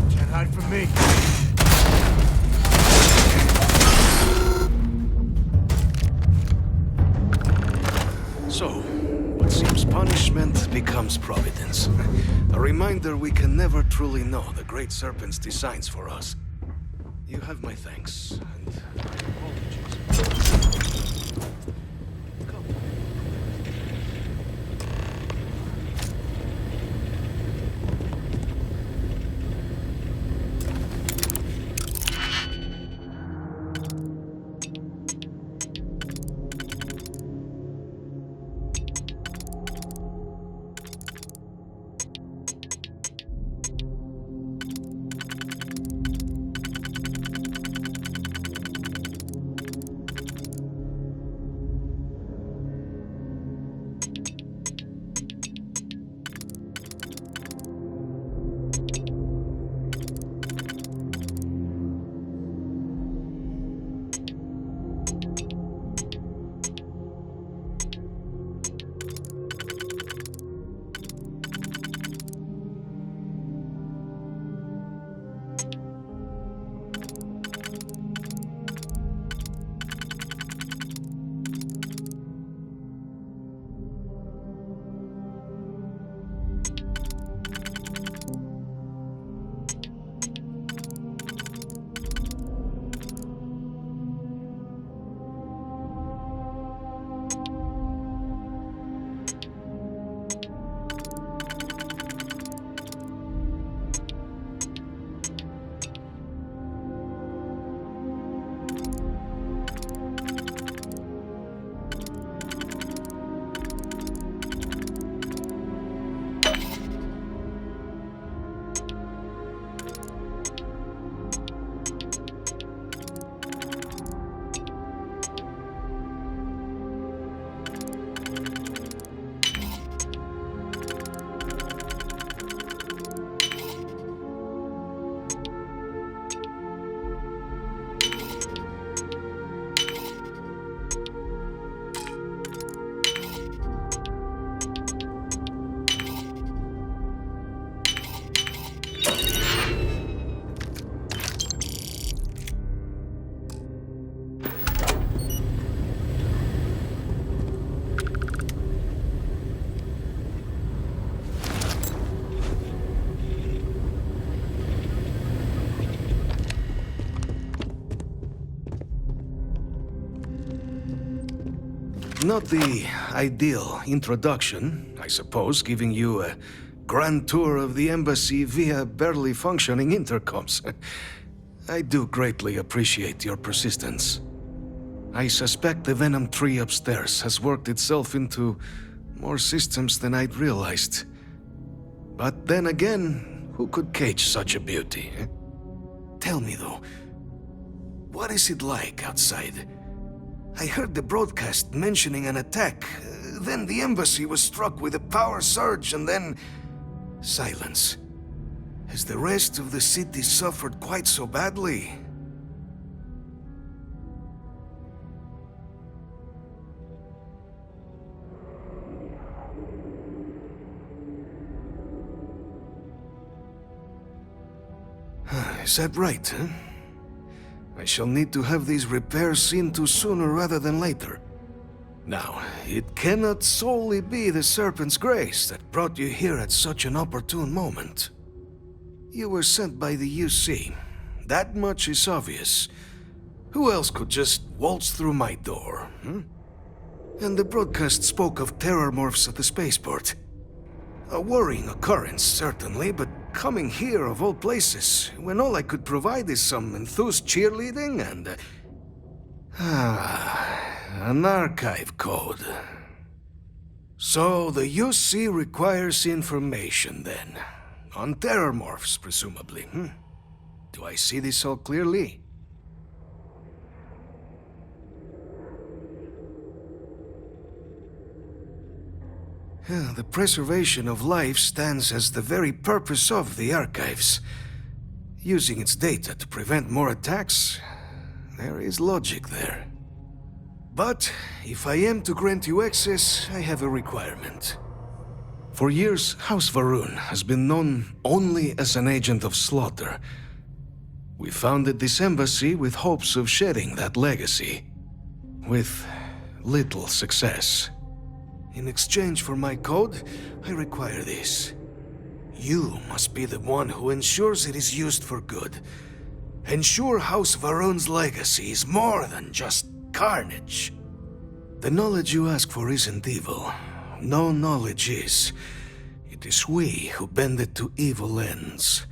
Can't hide from me.
So, what seems punishment becomes providence. A reminder we can never truly know the Great Serpent's designs for us. You have my thanks, and Not the ideal introduction, I suppose, giving you a grand tour of the embassy via barely functioning intercoms. I do greatly appreciate your persistence. I suspect the Venom tree upstairs has worked itself into more systems than I'd realized. But then again, who could cage such a beauty? Tell me though, what is it like outside? I heard the broadcast mentioning an attack, then the embassy was struck with a power surge, and then silence. Has the rest of the city suffered quite so badly? Is that right, huh? I shall need to have these repairs seen to sooner rather than later. Now, it cannot solely be the Serpent's grace that brought you here at such an opportune moment. You were sent by the UC. That much is obvious. Who else could just waltz through my door, hmm? And the broadcast spoke of terror morphs at the spaceport. A worrying occurrence, certainly, but coming here of all places, when all I could provide is some enthused cheerleading and... an archive code. So the UC requires information, then. On terror morphs, presumably, hmm? Do I see this all clearly? The preservation of life stands as the very purpose of the archives. Using its data to prevent more attacks, there is logic there. But if I am to grant you access, I have a requirement. For years, House Varun has been known only as an agent of slaughter. We founded this embassy with hopes of shedding that legacy, with little success. In exchange for my code, I require this. You must be the one who ensures it is used for good. Ensure House Varun's legacy is more than just carnage. The knowledge you ask for isn't evil. No knowledge is. It is we who bend it to evil ends.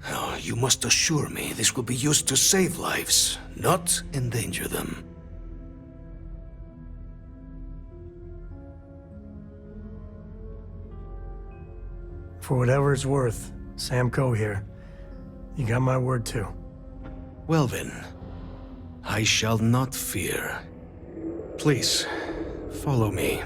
Oh, you must assure me this will be used to save lives, not endanger them.
For whatever it's worth, Sam Coe here. You got my word too.
Well then, I shall not fear. Please, follow me.